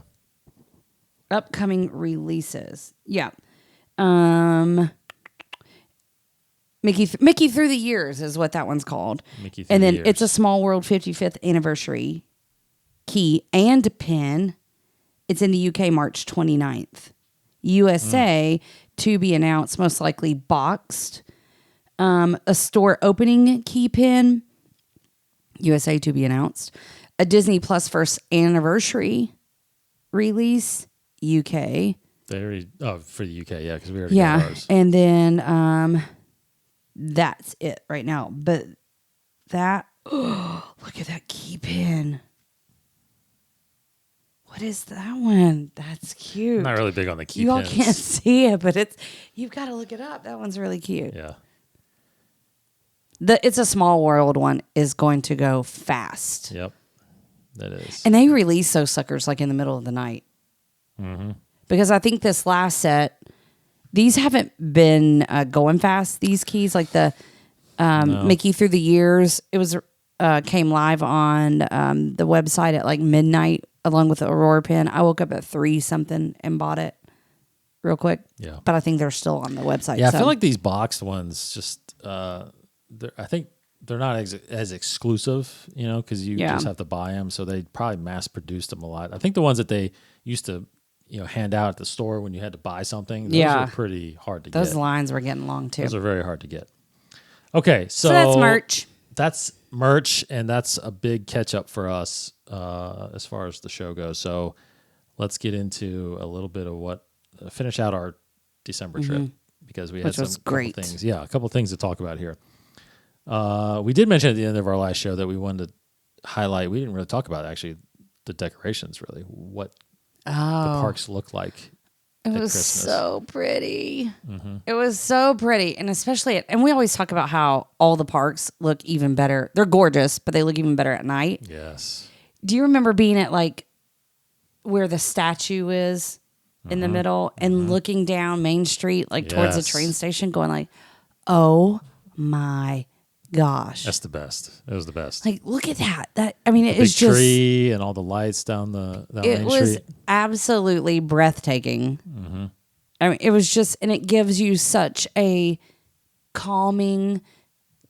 Speaker 3: Upcoming releases. Yeah. Mickey Through the Years is what that one's called.
Speaker 2: Mickey Through
Speaker 3: and
Speaker 2: the
Speaker 3: then
Speaker 2: Years.
Speaker 3: It's a Small World 55th anniversary key and pin. It's in the UK March 29th. USA to be announced, most likely boxed. A store opening key pin. USA to be announced. A Disney Plus first anniversary release. UK.
Speaker 2: For the UK, yeah, because we already got ours.
Speaker 3: And then that's it right now. But look at that key pin. What is that one? That's cute.
Speaker 2: I'm not really big on the key
Speaker 3: You all
Speaker 2: pins.
Speaker 3: can't see it, but you've got to look it up. That one's really cute.
Speaker 2: Yeah.
Speaker 3: The It's a Small World one is going to go fast.
Speaker 2: Yep. That is.
Speaker 3: And they release those suckers like in the middle of the night.
Speaker 2: Mm-hmm.
Speaker 3: Because I think this last set, these haven't been going fast. These keys, like the Mickey Through the Years, it was came live on the website at like midnight along with the Aurora pin. I woke up at 3 something and bought it real quick.
Speaker 2: Yeah.
Speaker 3: But I think they're still on the website.
Speaker 2: Yeah, I feel like these boxed ones just, I think they're not as exclusive, because you just have to buy them. So they probably mass produced them a lot. I think the ones that they used to, hand out at the store when you had to buy something. Those
Speaker 3: Yeah.
Speaker 2: are pretty hard to get.
Speaker 3: Those lines were getting long too.
Speaker 2: Those are very hard to get. Okay, so
Speaker 3: that's merch.
Speaker 2: That's merch, and that's a big catch up for us as far as the show goes. So let's get into a little bit of finish out our December trip, because we had some couple things. Yeah, a couple things to talk about here. We did mention at the end of our last show that we wanted to highlight. We didn't really talk about actually the decorations, really, what the parks look like.
Speaker 3: It was so pretty. Mm-hmm. It was so pretty. And especially, and we always talk about how all the parks look even better. They're gorgeous, but they look even better at night.
Speaker 2: Yes.
Speaker 3: Do you remember being at like where the statue is in the middle and looking down Main Street, like towards the train station, going like, oh my gosh.
Speaker 2: That's the best. It was the best.
Speaker 3: Like, look at that. It is just
Speaker 2: big tree and all the lights down the Main Street.
Speaker 3: It was absolutely breathtaking. Mm-hmm. I mean, it was just, and it gives you such a calming,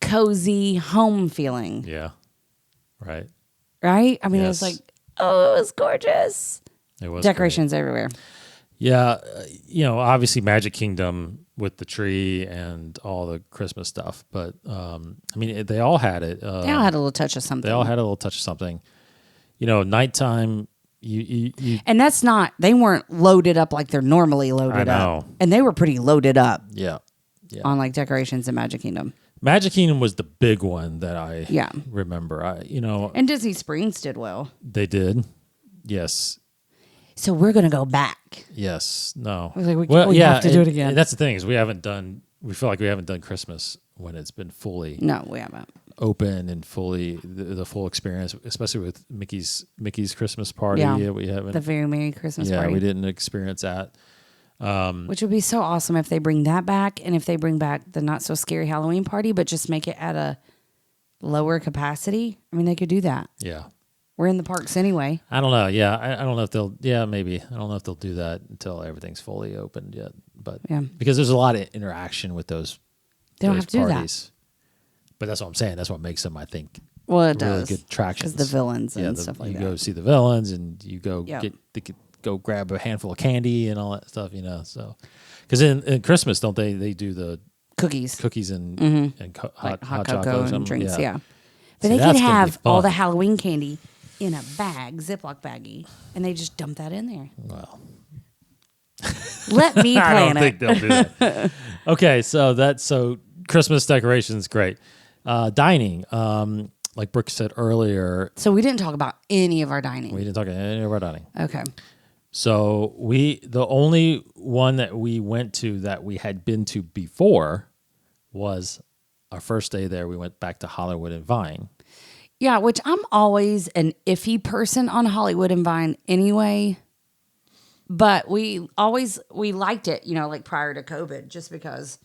Speaker 3: cozy home feeling.
Speaker 2: Yeah. Right.
Speaker 3: Right? I mean, It was like, oh, it was gorgeous.
Speaker 2: It was
Speaker 3: decorations everywhere.
Speaker 2: Yeah. Obviously Magic Kingdom with the tree and all the Christmas stuff. But, they all had it.
Speaker 3: They all had a little touch of something. Nighttime, you and that's not, they weren't loaded up like they're normally loaded up. And they were pretty loaded up.
Speaker 2: Yeah.
Speaker 3: On like decorations in Magic Kingdom.
Speaker 2: Magic Kingdom was the big one that I remember.
Speaker 3: And Disney Springs did well.
Speaker 2: They did. Yes.
Speaker 3: So we're going to go back.
Speaker 2: Yes. No.
Speaker 3: We have to do it again.
Speaker 2: And that's the thing is we feel like we haven't done Christmas when it's been fully
Speaker 3: No, we haven't.
Speaker 2: Open and fully the full experience, especially with Mickey's Christmas party.
Speaker 3: Yeah.
Speaker 2: We haven't.
Speaker 3: The very Merry Christmas party.
Speaker 2: Yeah, we didn't experience that.
Speaker 3: Which would be so awesome if they bring that back, and if they bring back the not so scary Halloween party, but just make it at a lower capacity. I mean, they could do that.
Speaker 2: Yeah.
Speaker 3: We're in the parks anyway.
Speaker 2: I don't know. Yeah. I don't know if they'll, maybe. I don't know if they'll do that until everything's fully opened yet. But because there's a lot of interaction with those
Speaker 3: They don't have to
Speaker 2: parties.
Speaker 3: do that.
Speaker 2: But that's what I'm saying. That's what makes them, I think,
Speaker 3: well, it
Speaker 2: really
Speaker 3: does.
Speaker 2: good attractions.
Speaker 3: Because the villains and stuff like that.
Speaker 2: You go see the villains and you go go grab a handful of candy and all that stuff, So, because in Christmas, don't they do the
Speaker 3: cookies
Speaker 2: and hot
Speaker 3: cocoa and drinks,
Speaker 2: yeah.
Speaker 3: But they could have all the Halloween candy in a bag, Ziploc baggie, and they just dump that in there.
Speaker 2: Well,
Speaker 3: let me plan
Speaker 2: I don't think they'll do that. Okay, so Christmas decorations, great. Dining, like Brooke said earlier.
Speaker 3: So we didn't talk about any of our dining.
Speaker 2: We didn't talk about any of our dining.
Speaker 3: Okay.
Speaker 2: So the only one that we went to that we had been to before was our first day there. We went back to Hollywood and Vine.
Speaker 3: Yeah, which I'm always an iffy person on Hollywood and Vine anyway. But we liked it, like prior to COVID, just because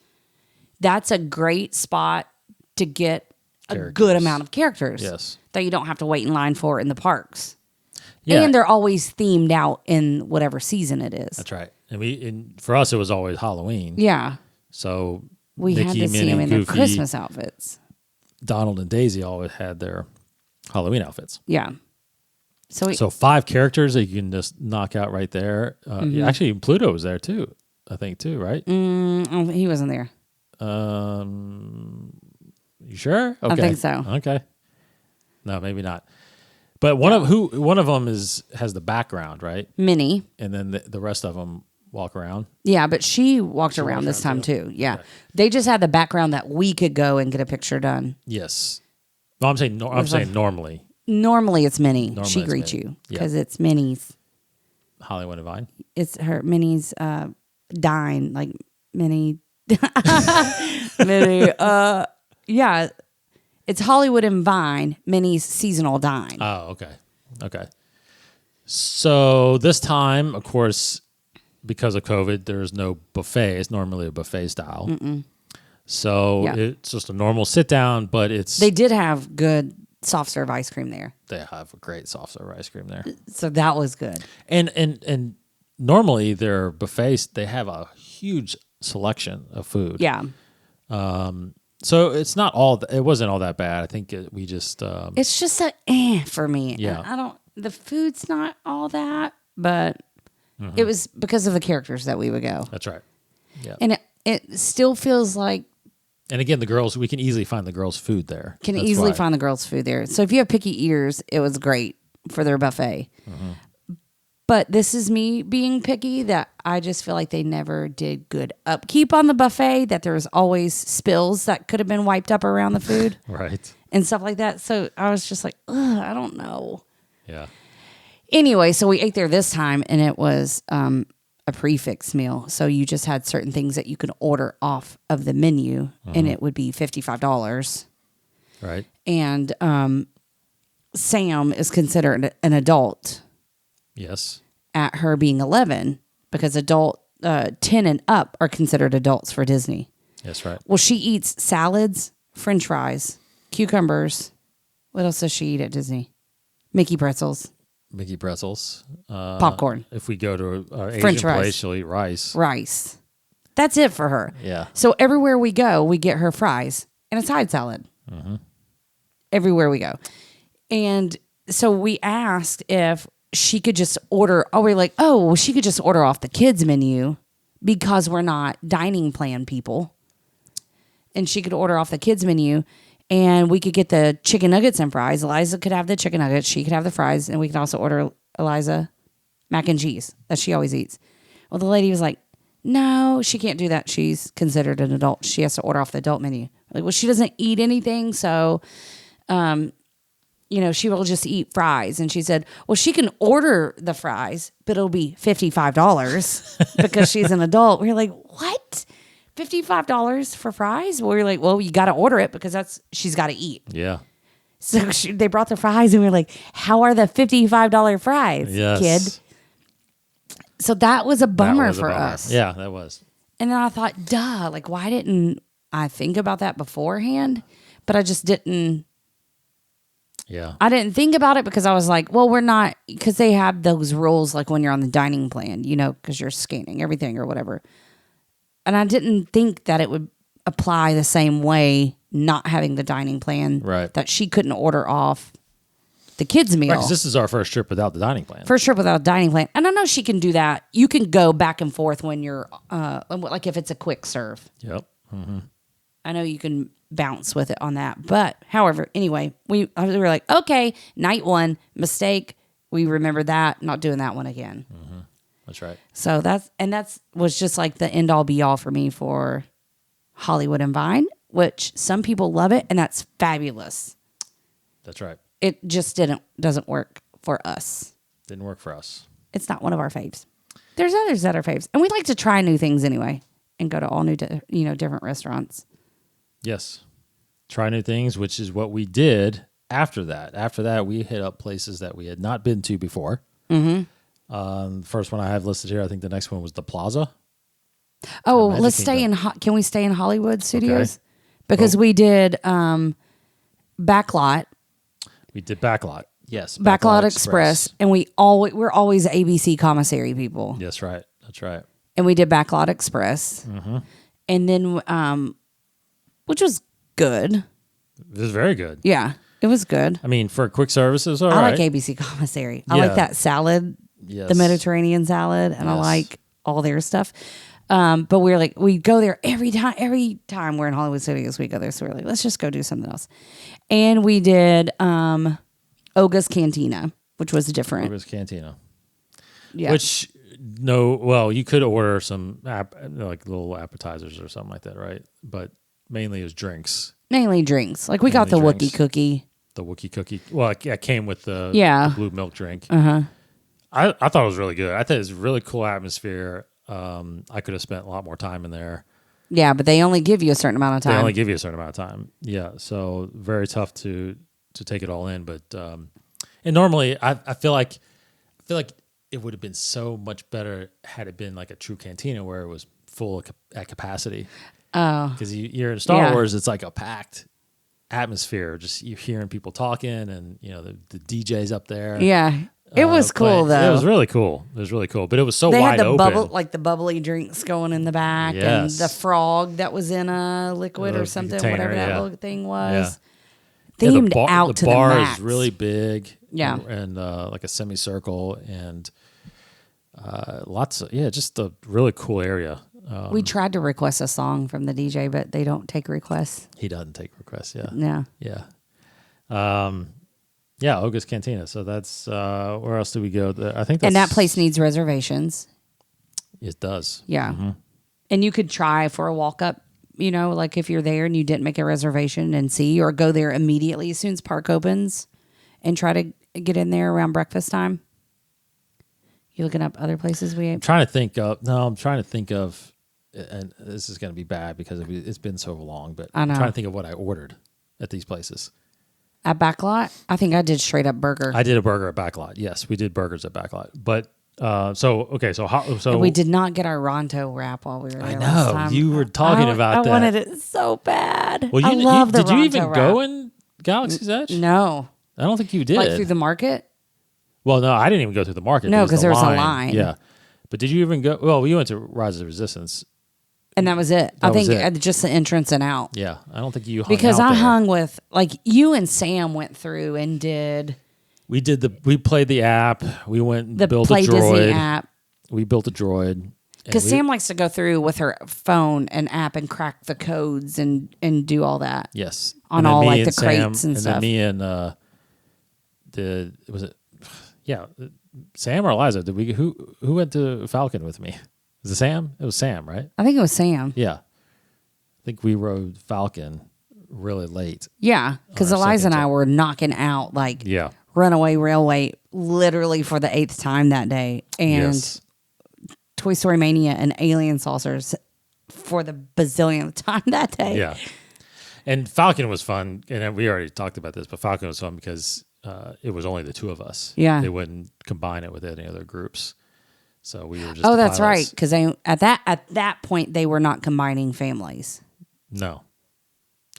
Speaker 3: that's a great spot to get a good amount of characters.
Speaker 2: Yes.
Speaker 3: That you don't have to wait in line for in the parks.
Speaker 2: Yeah.
Speaker 3: And they're always themed out in whatever season it is.
Speaker 2: That's right. And for us, it was always Halloween.
Speaker 3: Yeah.
Speaker 2: So
Speaker 3: we
Speaker 2: Mickey,
Speaker 3: had to see
Speaker 2: Minnie,
Speaker 3: them in
Speaker 2: Goofy,
Speaker 3: their Christmas outfits.
Speaker 2: Donald and Daisy always had their Halloween outfits.
Speaker 3: Yeah.
Speaker 2: So 5 characters that you can just knock out right there. Actually, Pluto was there too, I think too, right?
Speaker 3: He wasn't there.
Speaker 2: You sure? Okay.
Speaker 3: I think so.
Speaker 2: Okay. No, maybe not. But one of them has the background, right?
Speaker 3: Minnie.
Speaker 2: And then the rest of them walk around.
Speaker 3: Yeah, but she walked around this time too. Yeah. Okay. They just had the background that we could go and get a picture done.
Speaker 2: Yes. No, I'm saying normally.
Speaker 3: Normally it's Minnie. She greets you because it's Minnie's.
Speaker 2: Hollywood and Vine.
Speaker 3: It's her Minnie's dine, like Minnie. Minnie. Yeah. It's Hollywood and Vine, Minnie's seasonal dine.
Speaker 2: Oh, okay. So this time, of course, because of COVID, there's no buffet. It's normally a buffet style.
Speaker 3: Mm-mm.
Speaker 2: So it's just a normal sit down, but
Speaker 3: They did have good soft serve ice cream there.
Speaker 2: They have a great soft serve ice cream there.
Speaker 3: So that was good.
Speaker 2: And normally their buffets, they have a huge selection of food.
Speaker 3: Yeah.
Speaker 2: So it's not it wasn't all that bad. I think we just
Speaker 3: it's just for me.
Speaker 2: Yeah.
Speaker 3: The food's not all that, but It was because of the characters that we would go.
Speaker 2: That's right. Yeah.
Speaker 3: And it still feels like
Speaker 2: And again, we can easily find the girls' food there.
Speaker 3: Can easily find the girls' food there. So if you have picky eaters, it was great for their buffet. But this is me being picky that I just feel like they never did good upkeep on the buffet, that there was always spills that could have been wiped up around the food.
Speaker 2: Right.
Speaker 3: And stuff like that. So I was just like, ugh, I don't know.
Speaker 2: Yeah.
Speaker 3: Anyway, so we ate there this time, and it was a prefix meal. So you just had certain things that you could order off of the menu, and it would be $55.
Speaker 2: Right.
Speaker 3: And Sam is considered an adult.
Speaker 2: Yes.
Speaker 3: At her being 11, because 10 and up are considered adults for Disney.
Speaker 2: That's right.
Speaker 3: Well, she eats salads, French fries, cucumbers. What else does she eat at Disney? Mickey pretzels.
Speaker 2: Mickey pretzels.
Speaker 3: Popcorn.
Speaker 2: If we go to an
Speaker 3: French
Speaker 2: Asian
Speaker 3: fries.
Speaker 2: place, she'll eat rice.
Speaker 3: Rice. That's it for her.
Speaker 2: Yeah.
Speaker 3: So everywhere we go, we get her fries and a side salad. Everywhere we go. And so we asked if she could just order. Oh, we're like, oh, well, she could just order off the kids menu because we're not dining plan people. And she could order off the kids menu, and we could get the chicken nuggets and fries. Eliza could have the chicken nuggets. She could have the fries, and we could also order Eliza mac and cheese that she always eats. Well, the lady was like, no, she can't do that. She's considered an adult. She has to order off the adult menu. Like, well, she doesn't eat anything, so, she will just eat fries. And she said, well, she can order the fries, but it'll be $55 because she's an adult. We were like, what? $55 for fries? Well, we were like, well, you got to order it because she's got to eat.
Speaker 2: Yeah.
Speaker 3: So they brought the fries, and we were like, how are the $55 fries,
Speaker 2: Yes.
Speaker 3: kid? So that was a bummer for us.
Speaker 2: Yeah, that was.
Speaker 3: And then I thought, duh, like, why didn't I think about that beforehand? But I just didn't.
Speaker 2: Yeah.
Speaker 3: I didn't think about it because I was like, well, we're not, because they have those rules like when you're on the dining plan, because you're scanning everything or whatever. And I didn't think that it would apply the same way, not having the dining plan.
Speaker 2: Right.
Speaker 3: That she couldn't order off the kids' meal.
Speaker 2: Right, 'cause this is our first trip without the dining plan.
Speaker 3: First trip without a dining plan. And I know she can do that. You can go back and forth when you're, like if it's a quick serve.
Speaker 2: Yep.
Speaker 3: I know you can bounce with it on that. But, however, anyway, we were like, okay, night one, mistake. We remember that, not doing that one again.
Speaker 2: That's right.
Speaker 3: So that was just like the end all be all for me for Hollywood and Vine, which some people love it, and that's fabulous.
Speaker 2: That's right.
Speaker 3: It just doesn't work for us.
Speaker 2: Didn't work for us.
Speaker 3: It's not one of our faves. There's others that are faves, and we like to try new things anyway, and go to all new, different restaurants.
Speaker 2: Yes. Try new things, which is what we did after that. After that, we hit up places that we had not been to before. First one I have listed here, I think the next one was the Plaza.
Speaker 3: Oh,
Speaker 2: Magic
Speaker 3: let's stay
Speaker 2: Kingdom.
Speaker 3: can we stay in Hollywood Studios?
Speaker 2: Okay.
Speaker 3: Because we did Backlot.
Speaker 2: We did Backlot. Yes.
Speaker 3: Backlot Express. And we're always ABC commissary people.
Speaker 2: Yes, right. That's right.
Speaker 3: And we did Backlot Express. And then, which was good.
Speaker 2: It was very good.
Speaker 3: Yeah, it was good.
Speaker 2: I mean, for quick service, it was all
Speaker 3: I
Speaker 2: right.
Speaker 3: like ABC commissary. I
Speaker 2: Yeah.
Speaker 3: like that salad,
Speaker 2: Yes.
Speaker 3: the Mediterranean salad, and I
Speaker 2: Yes.
Speaker 3: like all their stuff. But we go there every time we're in Hollywood Studios, we go there. So we're like, let's just go do something else. And we did Oga's Cantina, which was different.
Speaker 2: Oga's Cantina.
Speaker 3: Yeah.
Speaker 2: Which, you could order some like little appetizers or something like that, right? But mainly it was drinks.
Speaker 3: Mainly drinks. Like we got the
Speaker 2: Mainly drinks.
Speaker 3: Wookiee cookie.
Speaker 2: The Wookiee cookie. Well, it came with the blue milk drink. I thought it was really good. I thought it was a really cool atmosphere. I could have spent a lot more time in there.
Speaker 3: Yeah, but they only give you a certain amount of time.
Speaker 2: They only give you a certain amount of time. Yeah, so very tough to take it all in. But and normally I feel like it would have been so much better had it been like a true cantina where it was full at capacity.
Speaker 3: Oh,
Speaker 2: Because you're in Star Wars, it's like a packed atmosphere. Just you're hearing people talking, and the DJs up there.
Speaker 3: yeah. It was cool
Speaker 2: playing.
Speaker 3: though.
Speaker 2: It was really cool. But it was so
Speaker 3: They
Speaker 2: wide
Speaker 3: had the
Speaker 2: open.
Speaker 3: the bubbly drinks going in the back,
Speaker 2: Yes.
Speaker 3: and the frog that was in a liquid or
Speaker 2: The
Speaker 3: something,
Speaker 2: container,
Speaker 3: whatever that
Speaker 2: yeah.
Speaker 3: little thing was.
Speaker 2: Yeah,
Speaker 3: Themed out
Speaker 2: the
Speaker 3: to
Speaker 2: bar
Speaker 3: the max.
Speaker 2: is really big.
Speaker 3: Yeah.
Speaker 2: and like a semicircle, and Lots of just a really cool area.
Speaker 3: We tried to request a song from the DJ, but they don't take requests.
Speaker 2: He doesn't take requests. Yeah.
Speaker 3: No.
Speaker 2: Yeah. Oga's Cantina. So that's where else do we go? I think that's,
Speaker 3: And that place needs reservations.
Speaker 2: It does.
Speaker 3: Yeah.
Speaker 2: Mm-hmm.
Speaker 3: And you could try for a walk up, like if you're there and you didn't make a reservation and see, or go there immediately as soon as park opens and try to get in there around breakfast time. You looking up other places we ate?
Speaker 2: I'm trying to think of, and this is going to be bad because it's been so long, but
Speaker 3: I know.
Speaker 2: I'm trying to think of what I ordered at these places.
Speaker 3: At Backlot? I think I did straight up burger.
Speaker 2: I did a burger at Backlot. Yes, we did burgers at Backlot. But
Speaker 3: And we did not get our Ronto wrap while we were there.
Speaker 2: I
Speaker 3: last
Speaker 2: know
Speaker 3: time.
Speaker 2: you were talking about that.
Speaker 3: I wanted it so bad.
Speaker 2: Well,
Speaker 3: I love the
Speaker 2: did you
Speaker 3: Ronto
Speaker 2: even
Speaker 3: wrap.
Speaker 2: go in Galaxy's Edge?
Speaker 3: No.
Speaker 2: I don't think you did.
Speaker 3: Like through the market?
Speaker 2: Well, no, I didn't even go through the market.
Speaker 3: No, because there was a line.
Speaker 2: Yeah, but did you even go? Well, we went to Rise of the Resistance.
Speaker 3: And that was it.
Speaker 2: That
Speaker 3: I think
Speaker 2: was it.
Speaker 3: Just the entrance and out.
Speaker 2: Yeah, I don't think you hung
Speaker 3: Because
Speaker 2: out
Speaker 3: I
Speaker 2: there.
Speaker 3: hung with, like, you and Sam went through and did
Speaker 2: We played the app. We went and
Speaker 3: the
Speaker 2: built
Speaker 3: Play
Speaker 2: a droid.
Speaker 3: Disney app.
Speaker 2: We built a droid.
Speaker 3: Because Sam likes to go through with her phone and app and crack the codes and do all that.
Speaker 2: Yes.
Speaker 3: On
Speaker 2: And then
Speaker 3: all,
Speaker 2: me
Speaker 3: like,
Speaker 2: and
Speaker 3: the crates and stuff.
Speaker 2: then me and Sam or Eliza? Who went to Falcon with me? Was it Sam? It was Sam, right?
Speaker 3: I think it was Sam.
Speaker 2: Yeah. I think we rode Falcon really late.
Speaker 3: Yeah, because
Speaker 2: our
Speaker 3: Eliza and
Speaker 2: second
Speaker 3: I
Speaker 2: time.
Speaker 3: were knocking out, like,
Speaker 2: Yeah.
Speaker 3: Runaway Railway literally for the 8th time that day. And
Speaker 2: Yes.
Speaker 3: Toy Story Mania and Alien Saucers for the bazillionth time that day.
Speaker 2: Yeah. And Falcon was fun. And we already talked about this, but Falcon was fun because it was only the two of us.
Speaker 3: Yeah.
Speaker 2: They wouldn't combine it with any other groups. So we were just
Speaker 3: Oh,
Speaker 2: the
Speaker 3: that's
Speaker 2: pilots.
Speaker 3: right. Because at that point, they were not combining families.
Speaker 2: No.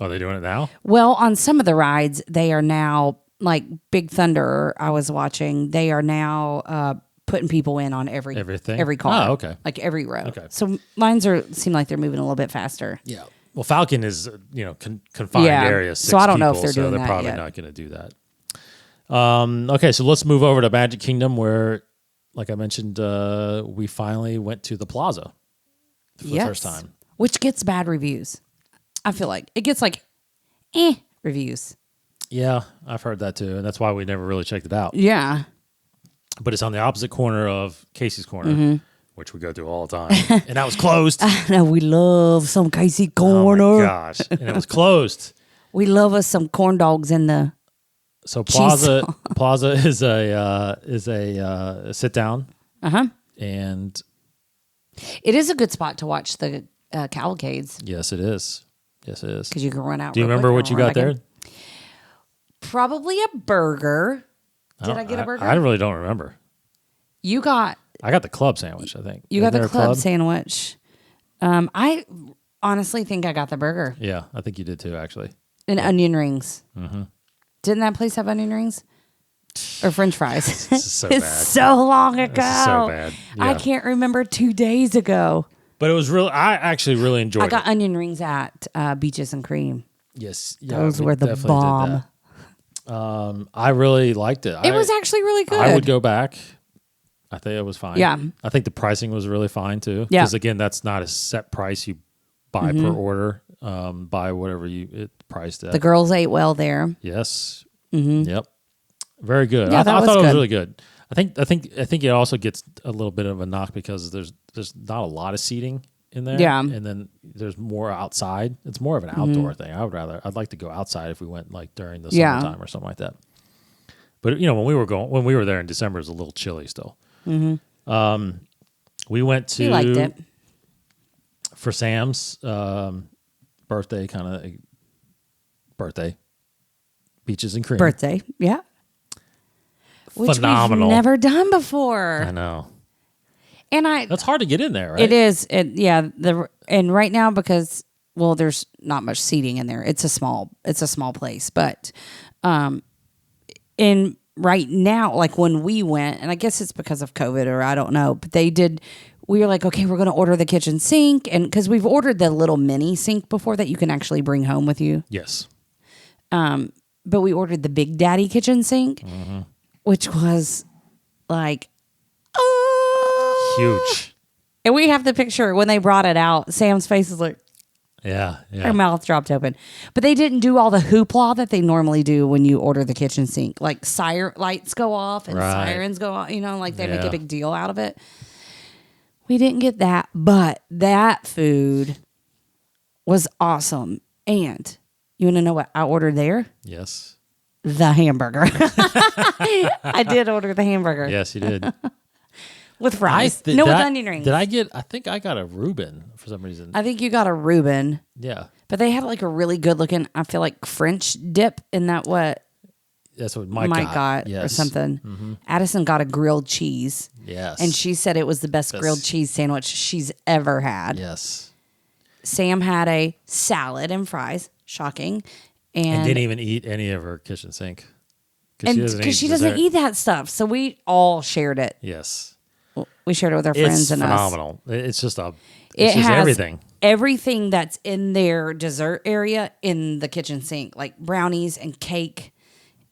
Speaker 2: Are they doing it now?
Speaker 3: Well, on some of the rides, they are now, like Big Thunder, I was watching, they are now putting people in on
Speaker 2: Everything?
Speaker 3: every car.
Speaker 2: Oh, okay.
Speaker 3: Like every row.
Speaker 2: Okay.
Speaker 3: So mines seem like they're moving a little bit faster.
Speaker 2: Yeah. Well, Falcon is, confined
Speaker 3: Yeah.
Speaker 2: area.
Speaker 3: So I don't know if they're
Speaker 2: so
Speaker 3: doing
Speaker 2: they're
Speaker 3: that
Speaker 2: probably
Speaker 3: yet.
Speaker 2: not going to do that. Okay, so let's move over to Magic Kingdom where, like I mentioned, we finally went to the plaza for the first time.
Speaker 3: Which gets bad reviews. I feel like it gets like reviews.
Speaker 2: Yeah, I've heard that too, and that's why we never really checked it out.
Speaker 3: Yeah.
Speaker 2: But it's on the opposite corner of Casey's Corner,
Speaker 3: Mm-hmm.
Speaker 2: which we go to all the time, and that was closed.
Speaker 3: No, we love some Casey
Speaker 2: Oh
Speaker 3: Corner.
Speaker 2: my gosh, and it was closed.
Speaker 3: We love us some corn dogs in the.
Speaker 2: So Plaza is a sit down, and
Speaker 3: It is a good spot to watch the cavalcades
Speaker 2: yes, it is. Yes, it is.
Speaker 3: because you can run out.
Speaker 2: Do you
Speaker 3: real
Speaker 2: remember
Speaker 3: quick
Speaker 2: what
Speaker 3: and
Speaker 2: you
Speaker 3: run
Speaker 2: got
Speaker 3: back
Speaker 2: there?
Speaker 3: in. Probably a burger. Did I get a burger?
Speaker 2: I really don't remember.
Speaker 3: You got
Speaker 2: I got the club sandwich. I think
Speaker 3: you
Speaker 2: Isn't
Speaker 3: got the
Speaker 2: there a
Speaker 3: club sandwich. I honestly think I got the burger
Speaker 2: Yeah, I think you did too. Actually,
Speaker 3: and onion rings. Mm-hmm. Didn't that place have onion rings or French fries?
Speaker 2: This is so
Speaker 3: it's
Speaker 2: bad.
Speaker 3: so long ago.
Speaker 2: This is so bad.
Speaker 3: I
Speaker 2: Yeah.
Speaker 3: can't remember 2 days ago.
Speaker 2: But it was really. I actually really enjoyed
Speaker 3: I got
Speaker 2: it.
Speaker 3: onion rings at Beaches and Cream.
Speaker 2: Yes, yeah,
Speaker 3: Those
Speaker 2: we
Speaker 3: were the
Speaker 2: definitely did
Speaker 3: bomb.
Speaker 2: that. I really liked it.
Speaker 3: It was actually really good.
Speaker 2: I would go back. I think it was fine.
Speaker 3: Yeah.
Speaker 2: I think the pricing was really fine too.
Speaker 3: Yeah.
Speaker 2: Because again, that's not a set price you buy per order. Buy whatever it priced at.
Speaker 3: The girls ate well there.
Speaker 2: Yes. Yep. Very good.
Speaker 3: Yeah,
Speaker 2: I
Speaker 3: that was
Speaker 2: thought it was
Speaker 3: good.
Speaker 2: really good. I think it also gets a little bit of a knock because there's not a lot of seating in there.
Speaker 3: Yeah.
Speaker 2: And then there's more outside. It's more of an outdoor thing. I'd like to go outside if we went like during the
Speaker 3: Yeah.
Speaker 2: summertime or something like that. But when we were there in December, it was a little chilly still. We went to
Speaker 3: We liked it.
Speaker 2: for Sam's birthday Beaches and Cream.
Speaker 3: Birthday. Yeah. Which
Speaker 2: Phenomenal.
Speaker 3: we've never done before.
Speaker 2: I know.
Speaker 3: And
Speaker 2: That's hard to get in there, right?
Speaker 3: it is. And right now because there's not much seating in there. It's a small place, but in right now, like when we went, and I guess it's because of COVID or I don't know, but we were like, okay, we're going to order the kitchen sink. And because we've ordered the little mini sink before that you can actually bring home with you.
Speaker 2: Yes.
Speaker 3: But we ordered the Big Daddy kitchen sink, which was like,
Speaker 2: huge.
Speaker 3: And we have the picture when they brought it out. Sam's face is like,
Speaker 2: Yeah.
Speaker 3: her mouth dropped open. But they didn't do all the hoopla that they normally do when you order the kitchen sink. Like siren lights go off and sirens go off. You know, like they make a big deal out of it. We didn't get that. But that food was awesome. And you want to know what I ordered there?
Speaker 2: Yes.
Speaker 3: The hamburger. I did order the hamburger.
Speaker 2: Yes, you did.
Speaker 3: With fries. With onion rings.
Speaker 2: I think I got a Reuben for some reason.
Speaker 3: I think you got a Reuben.
Speaker 2: Yeah.
Speaker 3: But they had like a really good looking, I feel like French dip. Isn't that what
Speaker 2: That's what Mike got.
Speaker 3: or something? Mm-hmm. Addison got a grilled cheese.
Speaker 2: Yes.
Speaker 3: And she said it was the best grilled cheese sandwich she's ever had.
Speaker 2: Yes.
Speaker 3: Sam had a salad and fries. Shocking. And
Speaker 2: didn't even eat any of her kitchen sink.
Speaker 3: Because she doesn't eat that stuff. So we all shared it.
Speaker 2: Yes.
Speaker 3: We shared it with our friends and
Speaker 2: phenomenal.
Speaker 3: us.
Speaker 2: It's just
Speaker 3: It
Speaker 2: just
Speaker 3: has
Speaker 2: everything.
Speaker 3: Everything that's in their dessert area in the kitchen sink, like brownies and cake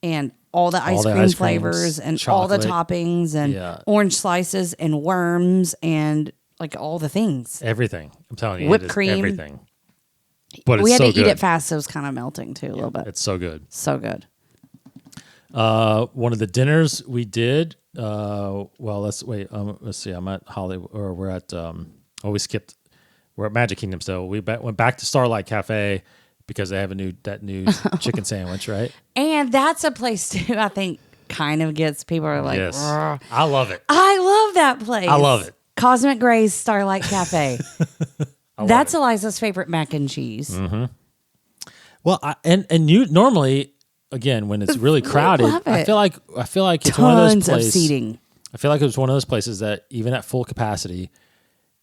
Speaker 3: and all the ice cream flavors and all the toppings and orange slices and worms and like all the things.
Speaker 2: Everything. I'm telling you.
Speaker 3: Whipped cream.
Speaker 2: Everything. But
Speaker 3: we
Speaker 2: it's
Speaker 3: had
Speaker 2: so
Speaker 3: to eat
Speaker 2: good.
Speaker 3: it fast, so it was kind of melting too a little bit.
Speaker 2: It's so good.
Speaker 3: So good.
Speaker 2: One of the dinners we did. Let's see. I'm at Hollywood, or we're at. We skipped. We're at Magic Kingdom still. We went back to Starlight Cafe because they have that new chicken sandwich, right?
Speaker 3: And that's a place too. I think kind of gets people are like,
Speaker 2: yes,
Speaker 3: "Rrr."
Speaker 2: I love it.
Speaker 3: I love that place.
Speaker 2: I love it.
Speaker 3: Cosmic Gray's Starlight Cafe. That's Eliza's favorite mac and cheese.
Speaker 2: Mm-hmm. Well, and you normally. Again, when it's really crowded, I feel like it's one of those places.
Speaker 3: Of seating.
Speaker 2: I feel like it was one of those places that even at full capacity,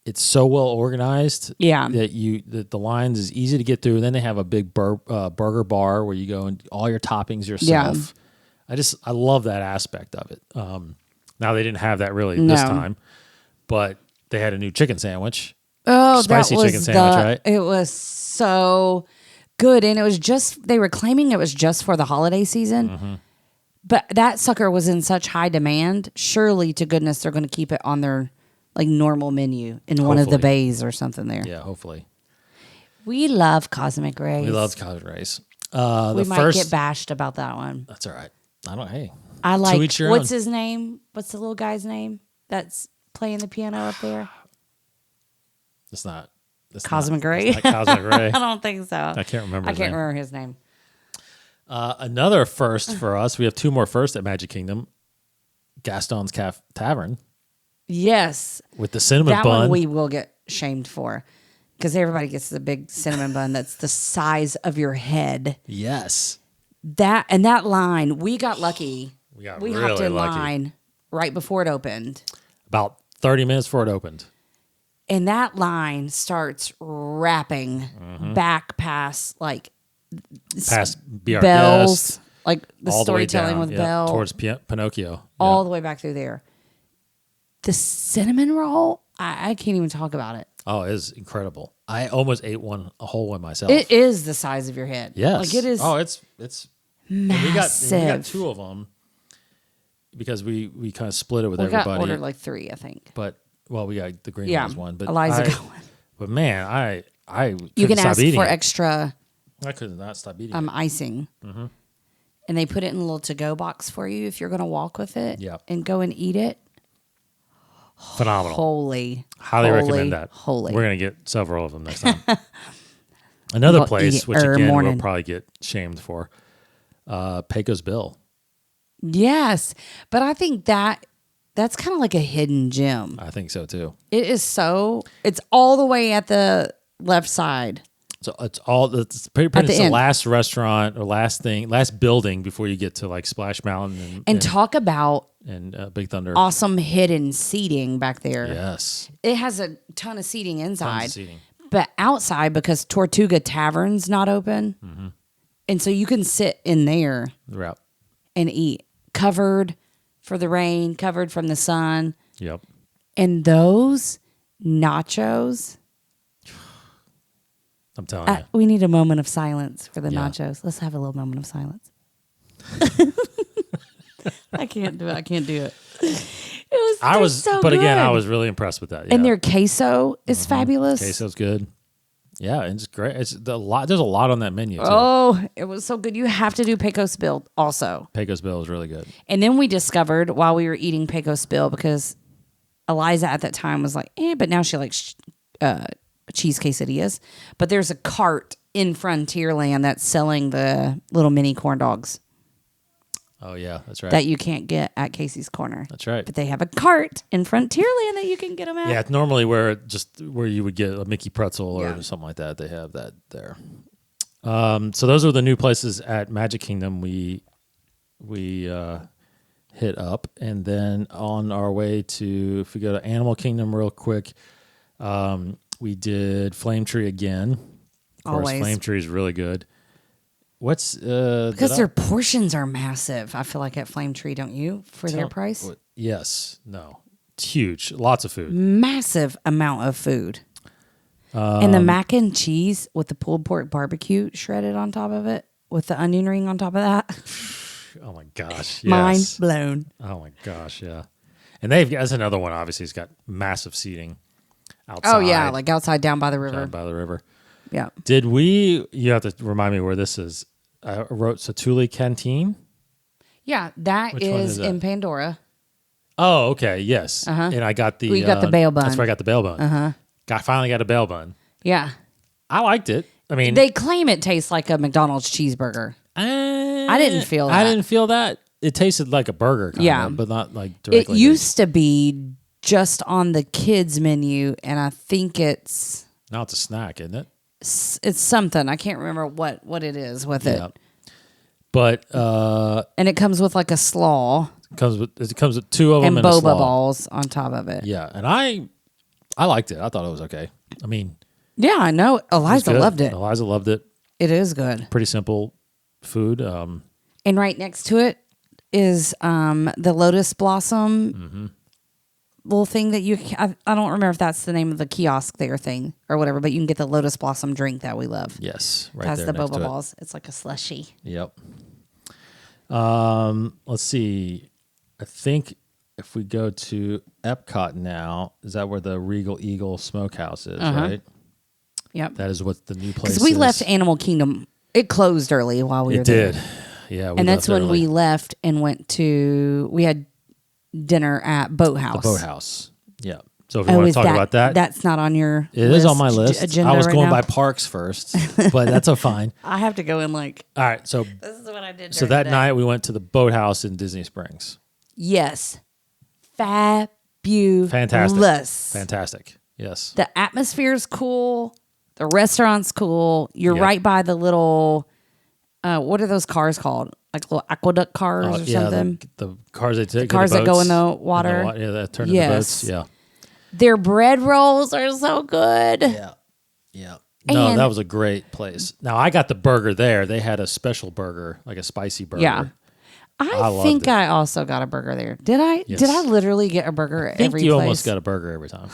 Speaker 2: it's so well organized.
Speaker 3: Yeah.
Speaker 2: That the lines is easy to get through. And then they have a big burger bar where you go and all your toppings yourself. Yeah. I love that aspect of it. Now they didn't have that really this time, but they had a new chicken sandwich.
Speaker 3: Oh,
Speaker 2: spicy chicken sandwich, right?
Speaker 3: It was so good, and it was they were claiming it was just for the holiday season, but that sucker was in such high demand. Surely to goodness they're going to keep it on their like normal menu in one of the bays or something there.
Speaker 2: Yeah, hopefully.
Speaker 3: We love Cosmic Rays.
Speaker 2: We love Cosmic Rays.
Speaker 3: We might get bashed about that one.
Speaker 2: That's all right. I
Speaker 3: like
Speaker 2: to each your
Speaker 3: what's
Speaker 2: own.
Speaker 3: his name? What's the little guy's name that's playing the piano up there?
Speaker 2: It's not
Speaker 3: Cosmic Ray.
Speaker 2: It's not Cosmic Ray.
Speaker 3: I don't think so.
Speaker 2: I can't remember.
Speaker 3: I can't remember his name.
Speaker 2: Another first for us. We have two more firsts at Magic Kingdom. Gaston's Tavern.
Speaker 3: Yes,
Speaker 2: with the cinnamon
Speaker 3: that
Speaker 2: bun.
Speaker 3: One we will get shamed for because everybody gets the big cinnamon bun that's the size of your head.
Speaker 2: Yes.
Speaker 3: That line, we got lucky. We hopped
Speaker 2: really
Speaker 3: in
Speaker 2: lucky.
Speaker 3: line right before it opened.
Speaker 2: About 30 minutes before it opened.
Speaker 3: And that line starts wrapping back past
Speaker 2: past Be Our
Speaker 3: bells,
Speaker 2: Guest,
Speaker 3: like the storytelling with Belle.
Speaker 2: Towards Pinocchio.
Speaker 3: All the way back through there. The cinnamon roll, I can't even talk about it.
Speaker 2: Oh, it is incredible. I almost ate a whole one myself.
Speaker 3: It is the size of your head.
Speaker 2: Yes.
Speaker 3: Like it is.
Speaker 2: Oh, it's
Speaker 3: massive.
Speaker 2: We got two of them because we kind of split it with everybody.
Speaker 3: We ordered like 3, I think.
Speaker 2: But we got the green ones one. But
Speaker 3: Eliza got one.
Speaker 2: But man, I
Speaker 3: you can
Speaker 2: stop
Speaker 3: ask
Speaker 2: eating
Speaker 3: for
Speaker 2: it.
Speaker 3: extra.
Speaker 2: I could not stop eating it.
Speaker 3: Icing. Mm-hmm. And they put it in a little to-go box for you if you're going to walk with it.
Speaker 2: Yep.
Speaker 3: And go and eat it.
Speaker 2: Phenomenal. Highly recommend that. We're going to get several of them next time. Another place, which again we'll probably get shamed for, Pecos Bill.
Speaker 3: Yes. But I think that's kind of like a hidden gem.
Speaker 2: I think so too.
Speaker 3: It is it's all the way at the left side.
Speaker 2: So it's pretty much the last restaurant or last building before you get to like Splash Mountain
Speaker 3: and talk about
Speaker 2: Big Thunder.
Speaker 3: Awesome hidden seating back there.
Speaker 2: Yes.
Speaker 3: It has a ton of seating inside. But outside, because Tortuga Tavern's not open, and so you can sit in there and eat. Covered for the rain, covered from the sun.
Speaker 2: Yep.
Speaker 3: And those nachos.
Speaker 2: I'm telling you.
Speaker 3: We need a moment of silence for the nachos. Let's have a little moment of silence. I can't do it. It was
Speaker 2: I was,
Speaker 3: so
Speaker 2: but again,
Speaker 3: good.
Speaker 2: I was really impressed with that. Yeah.
Speaker 3: And their queso is fabulous.
Speaker 2: Queso's good. Yeah, it's great. It's a lot. There's a lot on that menu too.
Speaker 3: Oh, it was so good. You have to do Pecos Bill also.
Speaker 2: Pecos Bill is really good.
Speaker 3: And then we discovered while we were eating Pecos Bill, because Eliza at that time was like, but now she likes cheese quesadillas. But there's a cart in Frontierland that's selling the little mini corn dogs.
Speaker 2: Oh yeah, that's right.
Speaker 3: That you can't get at Casey's Corner.
Speaker 2: That's right.
Speaker 3: But they have a cart in Frontierland that you can get them at.
Speaker 2: Yeah, it's normally where you would get a Mickey pretzel or something like that. They have that there. So those are the new places at Magic Kingdom we hit up, and then on our way to, if we go to Animal Kingdom real quick, we did Flame Tree again. Of course,
Speaker 3: Always.
Speaker 2: Flame Tree is really good. What's
Speaker 3: because their portions are massive. I feel like at Flame Tree, don't you? For their price,
Speaker 2: yes, no, it's huge, lots of food,
Speaker 3: massive amount of food, and the mac and cheese with the pulled pork barbecue shredded on top of it with the onion ring on top of that.
Speaker 2: Oh my gosh, yes.
Speaker 3: Mind blown.
Speaker 2: Oh my gosh, yeah. And that's another one. Obviously, it's got massive seating outside.
Speaker 3: Oh yeah, like outside down by the river.
Speaker 2: Down by the river.
Speaker 3: Yeah.
Speaker 2: You have to remind me where this is. I wrote Satuli Canteen.
Speaker 3: Yeah, that
Speaker 2: Which one
Speaker 3: is
Speaker 2: is that?
Speaker 3: in Pandora.
Speaker 2: Oh, okay, yes.
Speaker 3: Uh-huh.
Speaker 2: And I got the...
Speaker 3: We got the bail bun.
Speaker 2: That's where I got the bail bun.
Speaker 3: Uh-huh.
Speaker 2: Finally got a bail bun.
Speaker 3: Yeah.
Speaker 2: I liked it. I mean...
Speaker 3: They claim it tastes like a McDonald's cheeseburger. I didn't feel that.
Speaker 2: I didn't feel that. It tasted like a burger, kind of, but not like directly.
Speaker 3: It used to be just on the kids menu, and I think it's...
Speaker 2: Now it's a snack, isn't it?
Speaker 3: It's something. I can't remember what it is with it.
Speaker 2: But
Speaker 3: and it comes with like a slaw.
Speaker 2: It comes with two of them
Speaker 3: and
Speaker 2: and a
Speaker 3: boba
Speaker 2: slaw.
Speaker 3: balls on top of it.
Speaker 2: Yeah, and I liked it. I thought it was okay. I mean,
Speaker 3: yeah, I know. Eliza loved it.
Speaker 2: Eliza loved it.
Speaker 3: It is good.
Speaker 2: Pretty simple food.
Speaker 3: And right next to it is the lotus blossom little thing that I don't remember if that's the name of the kiosk there thing or whatever, but you can get the lotus blossom drink that we love.
Speaker 2: Yes, right
Speaker 3: it has
Speaker 2: there
Speaker 3: the
Speaker 2: next
Speaker 3: boba
Speaker 2: to it.
Speaker 3: balls. It's like a slushy.
Speaker 2: Yep. Let's see. I think if we go to Epcot now, is that where the Regal Eagle Smokehouse is, right?
Speaker 3: Yep.
Speaker 2: That is what the new place is.
Speaker 3: Because we left Animal Kingdom. It closed early while we were there.
Speaker 2: It did. Yeah.
Speaker 3: And that's when
Speaker 2: we
Speaker 3: we left and we had dinner at Boathouse.
Speaker 2: The Boathouse. Yeah. So if you want to talk about that.
Speaker 3: That's not on your
Speaker 2: It is on my list.
Speaker 3: Agenda
Speaker 2: I was
Speaker 3: right
Speaker 2: going
Speaker 3: now.
Speaker 2: by parks first, but that's a fine.
Speaker 3: I have to go in like,
Speaker 2: All right. So
Speaker 3: this is what I did.
Speaker 2: so that night we went to the Boathouse in Disney Springs.
Speaker 3: Yes. Fabulous.
Speaker 2: Fantastic. Yes.
Speaker 3: The atmosphere is cool. The restaurant's cool. You're
Speaker 2: Yep.
Speaker 3: right by the little, what are those cars called? Like little aqueduct cars or something?
Speaker 2: The cars they take.
Speaker 3: Cars that go in the water.
Speaker 2: Yeah, that turn into boats. Yeah.
Speaker 3: Their bread rolls are so good.
Speaker 2: Yeah. Yeah. No,
Speaker 3: And-
Speaker 2: that was a great place. Now, I got the burger there. They had a special burger, like a spicy burger.
Speaker 3: Yeah. I
Speaker 2: loved
Speaker 3: think
Speaker 2: it.
Speaker 3: I also got a burger there. Did I?
Speaker 2: Yes.
Speaker 3: Did I literally get a burger at
Speaker 2: I think
Speaker 3: every
Speaker 2: you
Speaker 3: place?
Speaker 2: almost got a burger every time.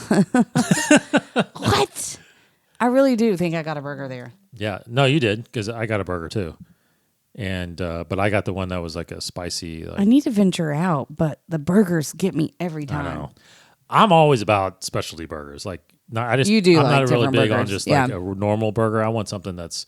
Speaker 3: What? I really do think I got a burger there.
Speaker 2: Yeah. No, you did, because I got a burger too. And but I got the one that was like a spicy. Like,
Speaker 3: I need to venture out, but the burgers get me every time.
Speaker 2: I know. I'm always about specialty burgers. Like,
Speaker 3: You do
Speaker 2: I'm
Speaker 3: like
Speaker 2: not really
Speaker 3: different
Speaker 2: big on
Speaker 3: burgers.
Speaker 2: just
Speaker 3: Yeah.
Speaker 2: like a normal burger. I want something that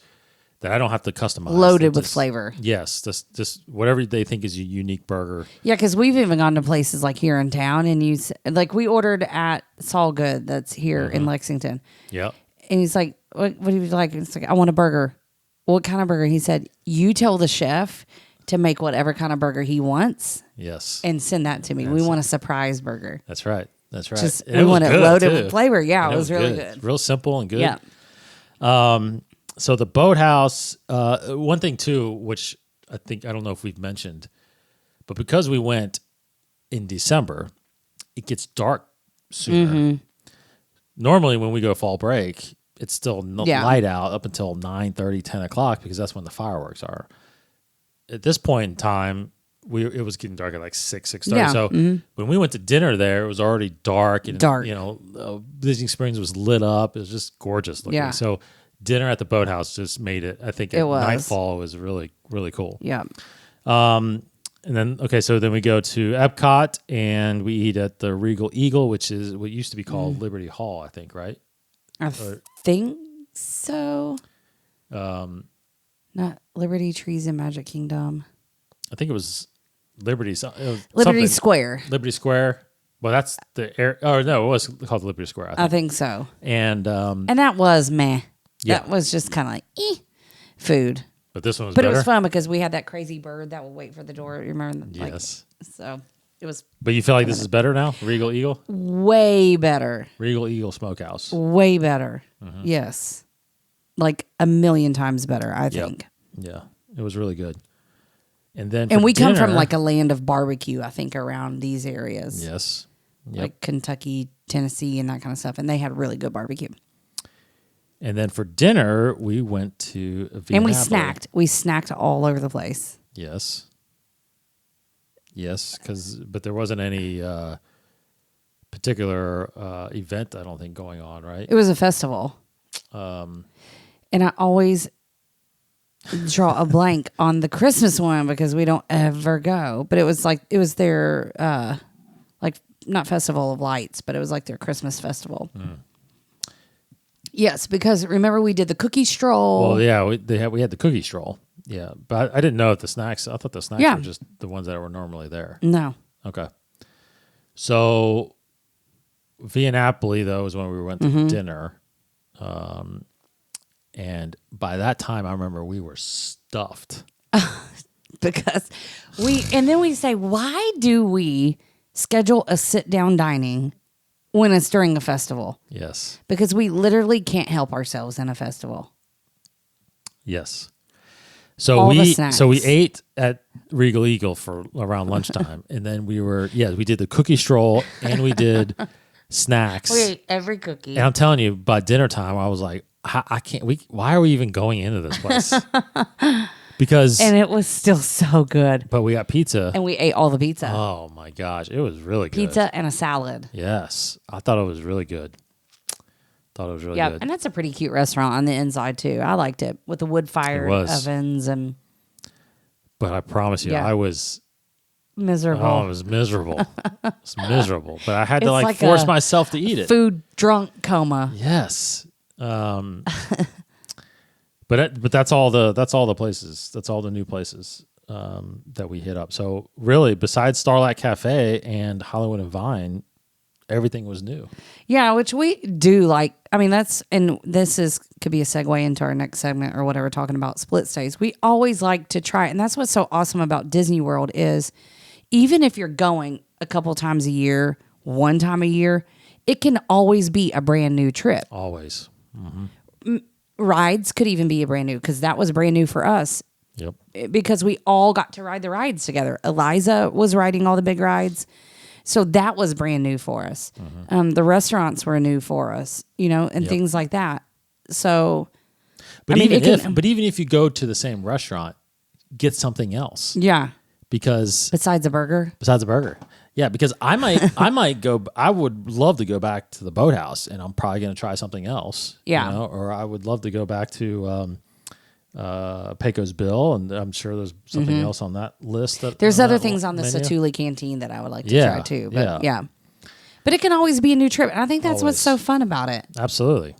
Speaker 2: I don't have to customize.
Speaker 3: Loaded
Speaker 2: That
Speaker 3: with flavor.
Speaker 2: Yes, just whatever they think is a unique burger.
Speaker 3: Yeah, because we've even gone to places like here in town, and like we ordered at Saul Good that's here in Lexington,
Speaker 2: Yep.
Speaker 3: and he's like, "What do you like?" It's like, "I want a burger." What kind of burger? He said, "You tell the chef to make whatever kind of burger he wants,
Speaker 2: Yes.
Speaker 3: and send that to me. We want a surprise burger.
Speaker 2: That's right. That's right.
Speaker 3: Just
Speaker 2: And
Speaker 3: we
Speaker 2: was
Speaker 3: want it
Speaker 2: good,
Speaker 3: loaded
Speaker 2: too.
Speaker 3: with flavor. Yeah,
Speaker 2: And
Speaker 3: it was really good.
Speaker 2: Real simple and good.
Speaker 3: Yeah,
Speaker 2: So the Boathouse, one thing too, which I don't know if we've mentioned, but because we went in December, it gets dark sooner. Normally when we go fall break, it's still light out up until 9:30, 10 o'clock, because that's when the fireworks are. At this point in time, it was getting dark at like 6:30.
Speaker 3: Yeah.
Speaker 2: So when we went to dinner there, it was already dark. And, you know, Disney Springs was lit up. It was just gorgeous looking.
Speaker 3: Yeah.
Speaker 2: So dinner at the Boathouse just made it, I think, at
Speaker 3: was.
Speaker 2: nightfall was really, really cool.
Speaker 3: yeah.
Speaker 2: And then, okay, so then we go to Epcot and we eat at the Regal Eagle, which is what used to be called Liberty Hall, I think, right?
Speaker 3: I think so. Not Liberty Trees in Magic Kingdom.
Speaker 2: I think it was Liberty
Speaker 3: Square.
Speaker 2: Liberty Square. Well, that's the air. Oh no, it was called Liberty Square.
Speaker 3: I think so.
Speaker 2: And
Speaker 3: that was meh.
Speaker 2: Yeah.
Speaker 3: That was just kind of like food.
Speaker 2: But this one was
Speaker 3: But
Speaker 2: better.
Speaker 3: it was fun because we had that crazy bird that would wait for the door. You remember?
Speaker 2: Yes.
Speaker 3: So it was
Speaker 2: But you feel like this is better now? Regal Eagle?
Speaker 3: way better.
Speaker 2: Regal Eagle Smokehouse.
Speaker 3: Way better. Yes. Like a million times better, I think.
Speaker 2: Yeah. It was really good. And then
Speaker 3: And we come
Speaker 2: dinner,
Speaker 3: from like a land of barbecue, I think, around these areas.
Speaker 2: Yes. Yep.
Speaker 3: Like Kentucky, Tennessee, and that kind of stuff. And they had really good barbecue.
Speaker 2: And then for dinner, we went to Via
Speaker 3: And we
Speaker 2: Napoli.
Speaker 3: snacked. We snacked all over the place.
Speaker 2: Yes. Yes, but there wasn't any particular event, I don't think, going on, right?
Speaker 3: It was a festival. And I always draw a blank on the Christmas one because we don't ever go. But it was their like not Festival of Lights, but it was like their Christmas festival. Yes, because remember we did the cookie stroll.
Speaker 2: Well, yeah, we had the cookie stroll. Yeah, but I didn't know if the snacks. I thought the snacks were just the ones that were normally there.
Speaker 3: No.
Speaker 2: Okay. So Via Napoli, though, was when we went to dinner. And by that time, I remember we were stuffed.
Speaker 3: Because then we say, why do we schedule a sit-down dining when it's during a festival?
Speaker 2: Yes.
Speaker 3: Because we literally can't help ourselves in a festival.
Speaker 2: Yes. So
Speaker 3: All the
Speaker 2: we
Speaker 3: snacks.
Speaker 2: ate at Regal Eagle for around lunchtime, and then we did the cookie stroll and we did snacks.
Speaker 3: We ate every cookie.
Speaker 2: And I'm telling you, by dinner time, I was like, I can't. Why are we even going into this place? Because
Speaker 3: and it was still so good.
Speaker 2: But we got pizza,
Speaker 3: And we ate all the pizza.
Speaker 2: oh my gosh, it was really good.
Speaker 3: Pizza and a salad.
Speaker 2: Yes, I thought it was really good.
Speaker 3: Yeah, and that's a pretty cute restaurant on the inside too. I liked it with the wood fire ovens and.
Speaker 2: But I promise you,
Speaker 3: Yeah.
Speaker 2: I was
Speaker 3: Miserable.
Speaker 2: Oh, it was miserable. It's miserable. But I had to
Speaker 3: It's
Speaker 2: like
Speaker 3: like
Speaker 2: force
Speaker 3: a
Speaker 2: myself to eat it.
Speaker 3: Food drunk coma.
Speaker 2: Yes. But that's all the places. That's all the new places that we hit up. So really, besides Starlight Cafe and Hollywood and Vine, everything was new.
Speaker 3: Yeah, which we do like. I mean, could be a segue into our next segment or whatever, talking about split stays. We always like to try it. And that's what's so awesome about Disney World is even if you're going a couple times a year, one time a year, it can always be a brand new trip.
Speaker 2: Always.
Speaker 3: Rides could even be a brand new because that was brand new for us.
Speaker 2: Yep.
Speaker 3: Because we all got to ride the rides together. Eliza was riding all the big rides. So that was brand new for us. The restaurants were new for us, and things like that. So,
Speaker 2: But even if you go to the same restaurant, get something else.
Speaker 3: Yeah.
Speaker 2: Because
Speaker 3: Besides a burger.
Speaker 2: Yeah, because I might go. I would love to go back to the Boathouse, and I'm probably going to try something else.
Speaker 3: Yeah.
Speaker 2: Or I would love to go back to Pecos Bill, and I'm sure there's something else on that list.
Speaker 3: There's other things on the Satuli Canteen that I would like to try too. But yeah. But it can always be a new trip, and I think that's what's so fun about it.
Speaker 2: Absolutely.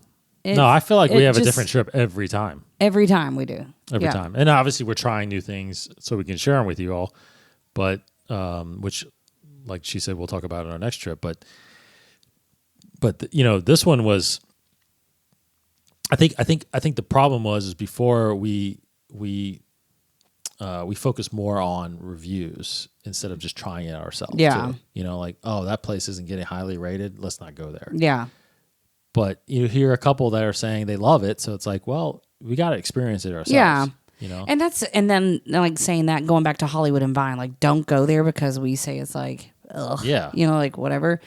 Speaker 2: No, I feel like we have a different trip every time.
Speaker 3: Every time we do.
Speaker 2: Every time. And obviously we're trying new things so we can share them with you all. But which, like she said, we'll talk about on our next trip. But this one was. I think the problem is before we focus more on reviews instead of just trying it ourselves.
Speaker 3: Yeah.
Speaker 2: Too. Like, oh, that place isn't getting highly rated. Let's not go there.
Speaker 3: Yeah.
Speaker 2: But you hear a couple that are saying they love it, so it's like, well, we got to experience it ourselves.
Speaker 3: Yeah. And then like saying that, going back to Hollywood and Vine, like don't go there because we say it's like, ugh.
Speaker 2: Yeah.
Speaker 3: Like whatever.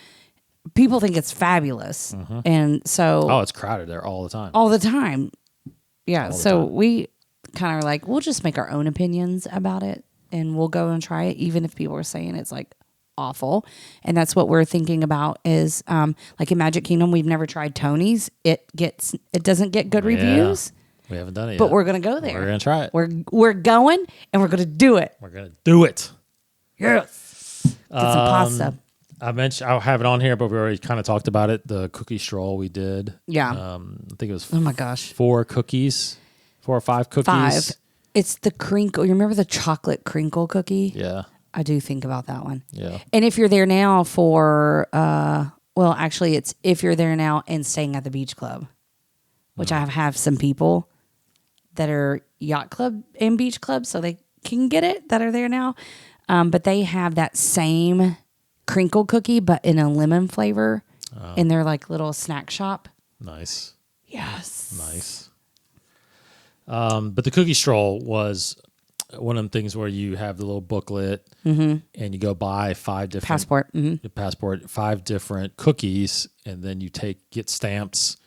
Speaker 3: People think it's fabulous. And so.
Speaker 2: Oh, it's crowded there all the time.
Speaker 3: All the time. Yeah. So
Speaker 2: time.
Speaker 3: we kind of like, we'll just make our own opinions about it and we'll go and try it, even if people are saying it's like awful. And that's what we're thinking about is like in Magic Kingdom, we've never tried Tony's. It doesn't get good reviews.
Speaker 2: We haven't done it yet.
Speaker 3: But we're going to go there.
Speaker 2: We're going to try it.
Speaker 3: We're going and we're going to do it.
Speaker 2: We're going to do it.
Speaker 3: Yes. Get some pasta.
Speaker 2: I have it on here, but we already kind of talked about it. The cookie stroll we did.
Speaker 3: Yeah.
Speaker 2: I think it was
Speaker 3: Oh my gosh.
Speaker 2: 4 or 5 cookies.
Speaker 3: 5. It's the crinkle. You remember the chocolate crinkle cookie?
Speaker 2: Yeah.
Speaker 3: I do think about that one.
Speaker 2: Yeah.
Speaker 3: And if you're there now for, well, actually, it's if you're there now and staying at the beach club, which I have some people that are yacht club and beach club, so they can get it that are there now. But they have that same crinkle cookie, but in a lemon flavor in their like little snack shop.
Speaker 2: Nice.
Speaker 3: Yes.
Speaker 2: Nice. But the cookie stroll was one of the things where you have the little booklet and you go buy 5 different
Speaker 3: passport,
Speaker 2: 5 different cookies, and then you get stamps,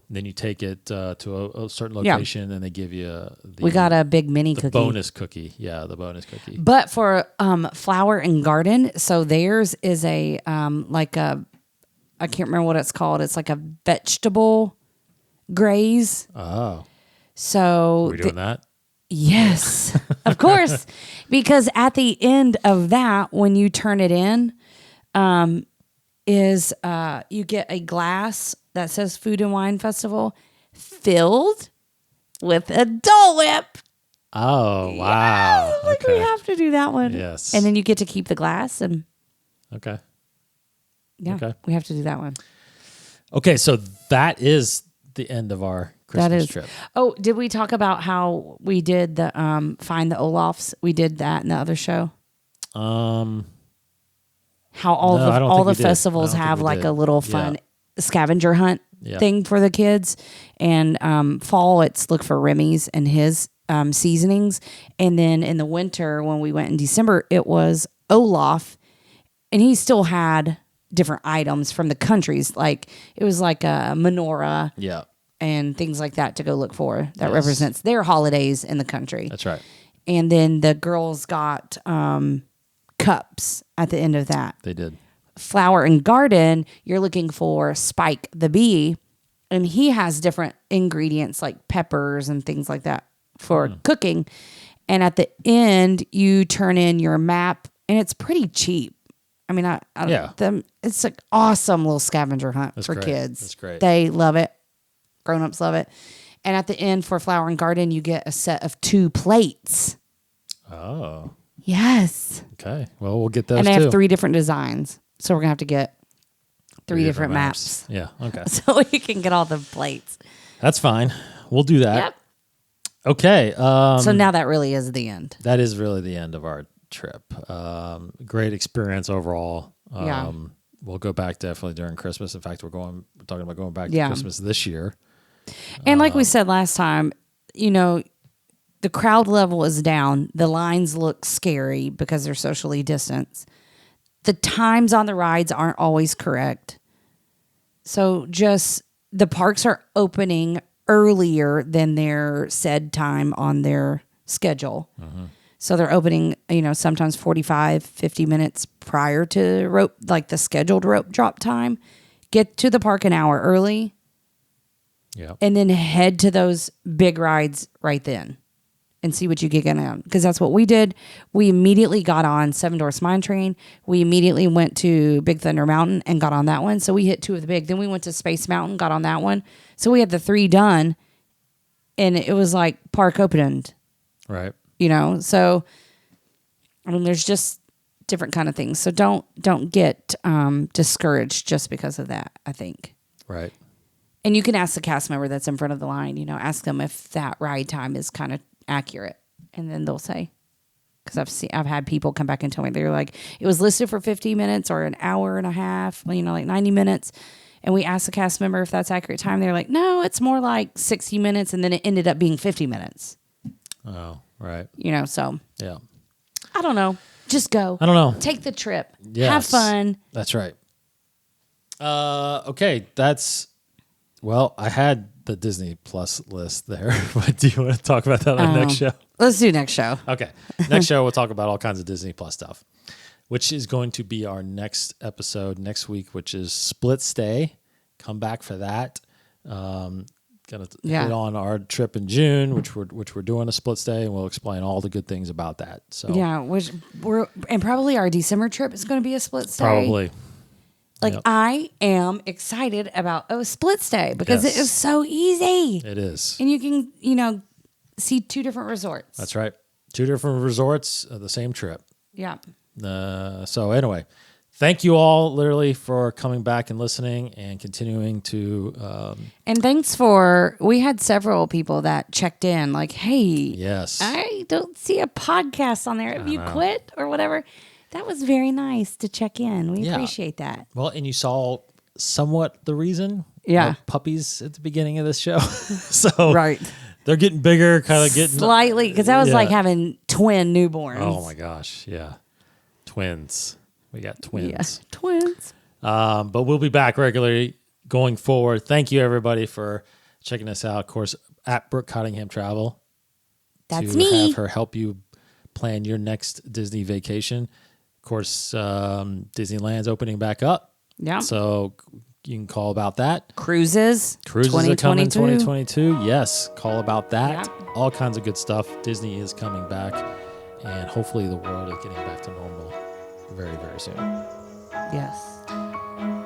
Speaker 2: and then you take it to a certain location, and they give you
Speaker 3: we got a big mini cookie.
Speaker 2: Bonus cookie. Yeah, the bonus cookie.
Speaker 3: But for Flower and Garden, so theirs is a like a, I can't remember what it's called. It's like a vegetable graze.
Speaker 2: Oh.
Speaker 3: So
Speaker 2: Are we doing that?
Speaker 3: Yes, of course. Because at the end of that, when you turn it in, you get a glass that says Food and Wine Festival filled with a Dole Whip.
Speaker 2: Oh, wow.
Speaker 3: Yes, like we have to do that one.
Speaker 2: Yes.
Speaker 3: And then you get to keep the glass and
Speaker 2: okay.
Speaker 3: Yeah, we have to do that one.
Speaker 2: Okay, so that is the end of our Christmas trip.
Speaker 3: Oh, did we talk about how we did the Find the Olafs? We did that in the other show. How all the festivals have like a little fun scavenger hunt thing for the kids. And fall, it's look for Remy's and his seasonings. And then in the winter, when we went in December, it was Olaf, and he still had different items from the countries. Like it was like a menorah.
Speaker 2: Yeah.
Speaker 3: And things like that to go look for that represents their holidays in the country.
Speaker 2: That's right.
Speaker 3: And then the girls got cups at the end of that.
Speaker 2: They did.
Speaker 3: Flower and Garden, you're looking for Spike the Bee, and he has different ingredients like peppers and things like that for cooking. And at the end, you turn in your map, and it's pretty cheap. I mean, it's an awesome little scavenger hunt for kids.
Speaker 2: That's great.
Speaker 3: They love it. Grown-ups love it. And at the end for Flower and Garden, you get a set of 2 plates.
Speaker 2: Oh.
Speaker 3: Yes.
Speaker 2: Okay. Well, we'll get those
Speaker 3: and they have 3 different designs. So we're going to have to get 3 different maps.
Speaker 2: Yeah. Okay.
Speaker 3: So we can get all the plates.
Speaker 2: That's fine. We'll do that.
Speaker 3: Yep.
Speaker 2: Okay.
Speaker 3: So now that really is the end.
Speaker 2: That is really the end of our trip. Great experience overall. We'll go back definitely during Christmas. In fact, we're talking about going back to Christmas this year.
Speaker 3: And like we said last time, the crowd level is down. The lines look scary because they're socially distanced. The times on the rides aren't always correct. So just the parks are opening earlier than their said time on their schedule. So they're opening, sometimes 45, 50 minutes prior to the scheduled rope drop time. Get to the park an hour early.
Speaker 2: Yeah.
Speaker 3: And then head to those big rides right then and see what you get on. Because that's what we did. We immediately got on Seven Dwarfs Mine Train. We immediately went to Big Thunder Mountain and got on that one. So we hit 2 of the big. Then we went to Space Mountain, got on that one. So we had the 3 done. And it was like park opened.
Speaker 2: Right.
Speaker 3: So I mean, there's just different kind of things. So don't get discouraged just because of that, I think.
Speaker 2: Right.
Speaker 3: And you can ask the cast member that's in front of the line, ask them if that ride time is kind of accurate. And then they'll say, because I've had people come back and tell me, they're like, it was listed for 50 minutes or an hour and a half, like 90 minutes. And we asked the cast member if that's accurate time. They're like, no, it's more like 60 minutes. And then it ended up being 50 minutes.
Speaker 2: Oh, right.
Speaker 3: So.
Speaker 2: Yeah.
Speaker 3: I don't know. Just go.
Speaker 2: I don't know.
Speaker 3: Take the trip.
Speaker 2: Yes.
Speaker 3: Have fun.
Speaker 2: That's right. Okay. Well, I had the Disney Plus list there, but do you want to talk about that on the next show?
Speaker 3: Let's do next show.
Speaker 2: Okay. Next show, we'll talk about all kinds of Disney Plus stuff, which is going to be our next episode next week, which is Split Stay. Come back for that. gonna hit on our trip in June, which we're doing a split stay, and we'll explain all the good things about that. So
Speaker 3: which and probably our December trip is going to be a split stay.
Speaker 2: Probably.
Speaker 3: Like, I am excited about a split stay because it is so easy.
Speaker 2: It is.
Speaker 3: And you can, see 2 different resorts.
Speaker 2: That's right. 2 different resorts, the same trip.
Speaker 3: Yeah.
Speaker 2: So anyway, thank you all literally for coming back and listening and continuing to.
Speaker 3: And thanks we had several people that checked in like, hey,
Speaker 2: yes,
Speaker 3: I don't see a podcast on there. Have you quit or whatever? That was very nice to check in. We appreciate that.
Speaker 2: Well, and you saw somewhat the reason.
Speaker 3: Yeah.
Speaker 2: Puppies at the beginning of this show. So
Speaker 3: right.
Speaker 2: They're getting bigger, kind of getting.
Speaker 3: Slightly, because that was like having twin newborns.
Speaker 2: Oh, my gosh. Yeah. Twins. We got twins.
Speaker 3: Yeah, twins.
Speaker 2: But we'll be back regularly going forward. Thank you, everybody, for checking us out. Of course, at Brooke Cottingham Travel.
Speaker 3: That's
Speaker 2: to
Speaker 3: me.
Speaker 2: Have her help you plan your next Disney vacation. Of course, Disneyland's opening back up.
Speaker 3: Yeah.
Speaker 2: So you can call about that.
Speaker 3: Cruises
Speaker 2: are coming 2022. Yes, call about that.
Speaker 3: Yeah.
Speaker 2: All kinds of good stuff. Disney is coming back, and hopefully the world is getting back to normal very, very soon.
Speaker 3: Yes.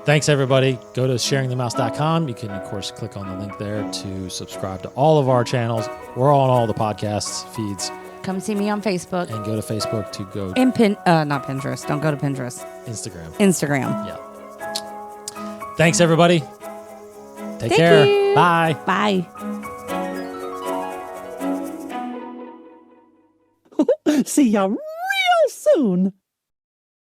Speaker 2: Thanks, everybody. Go to sharingthemouse.com. You can, of course, click on the link there to subscribe to all of our channels. We're on all the podcasts feeds.
Speaker 3: Come see me on Facebook.
Speaker 2: And go to Facebook to go.
Speaker 3: And not Pinterest. Don't go to Pinterest. Instagram.
Speaker 2: Yeah. Thanks, everybody. Take care.
Speaker 3: You.
Speaker 2: Bye.
Speaker 3: Bye.
Speaker 1: See ya real soon.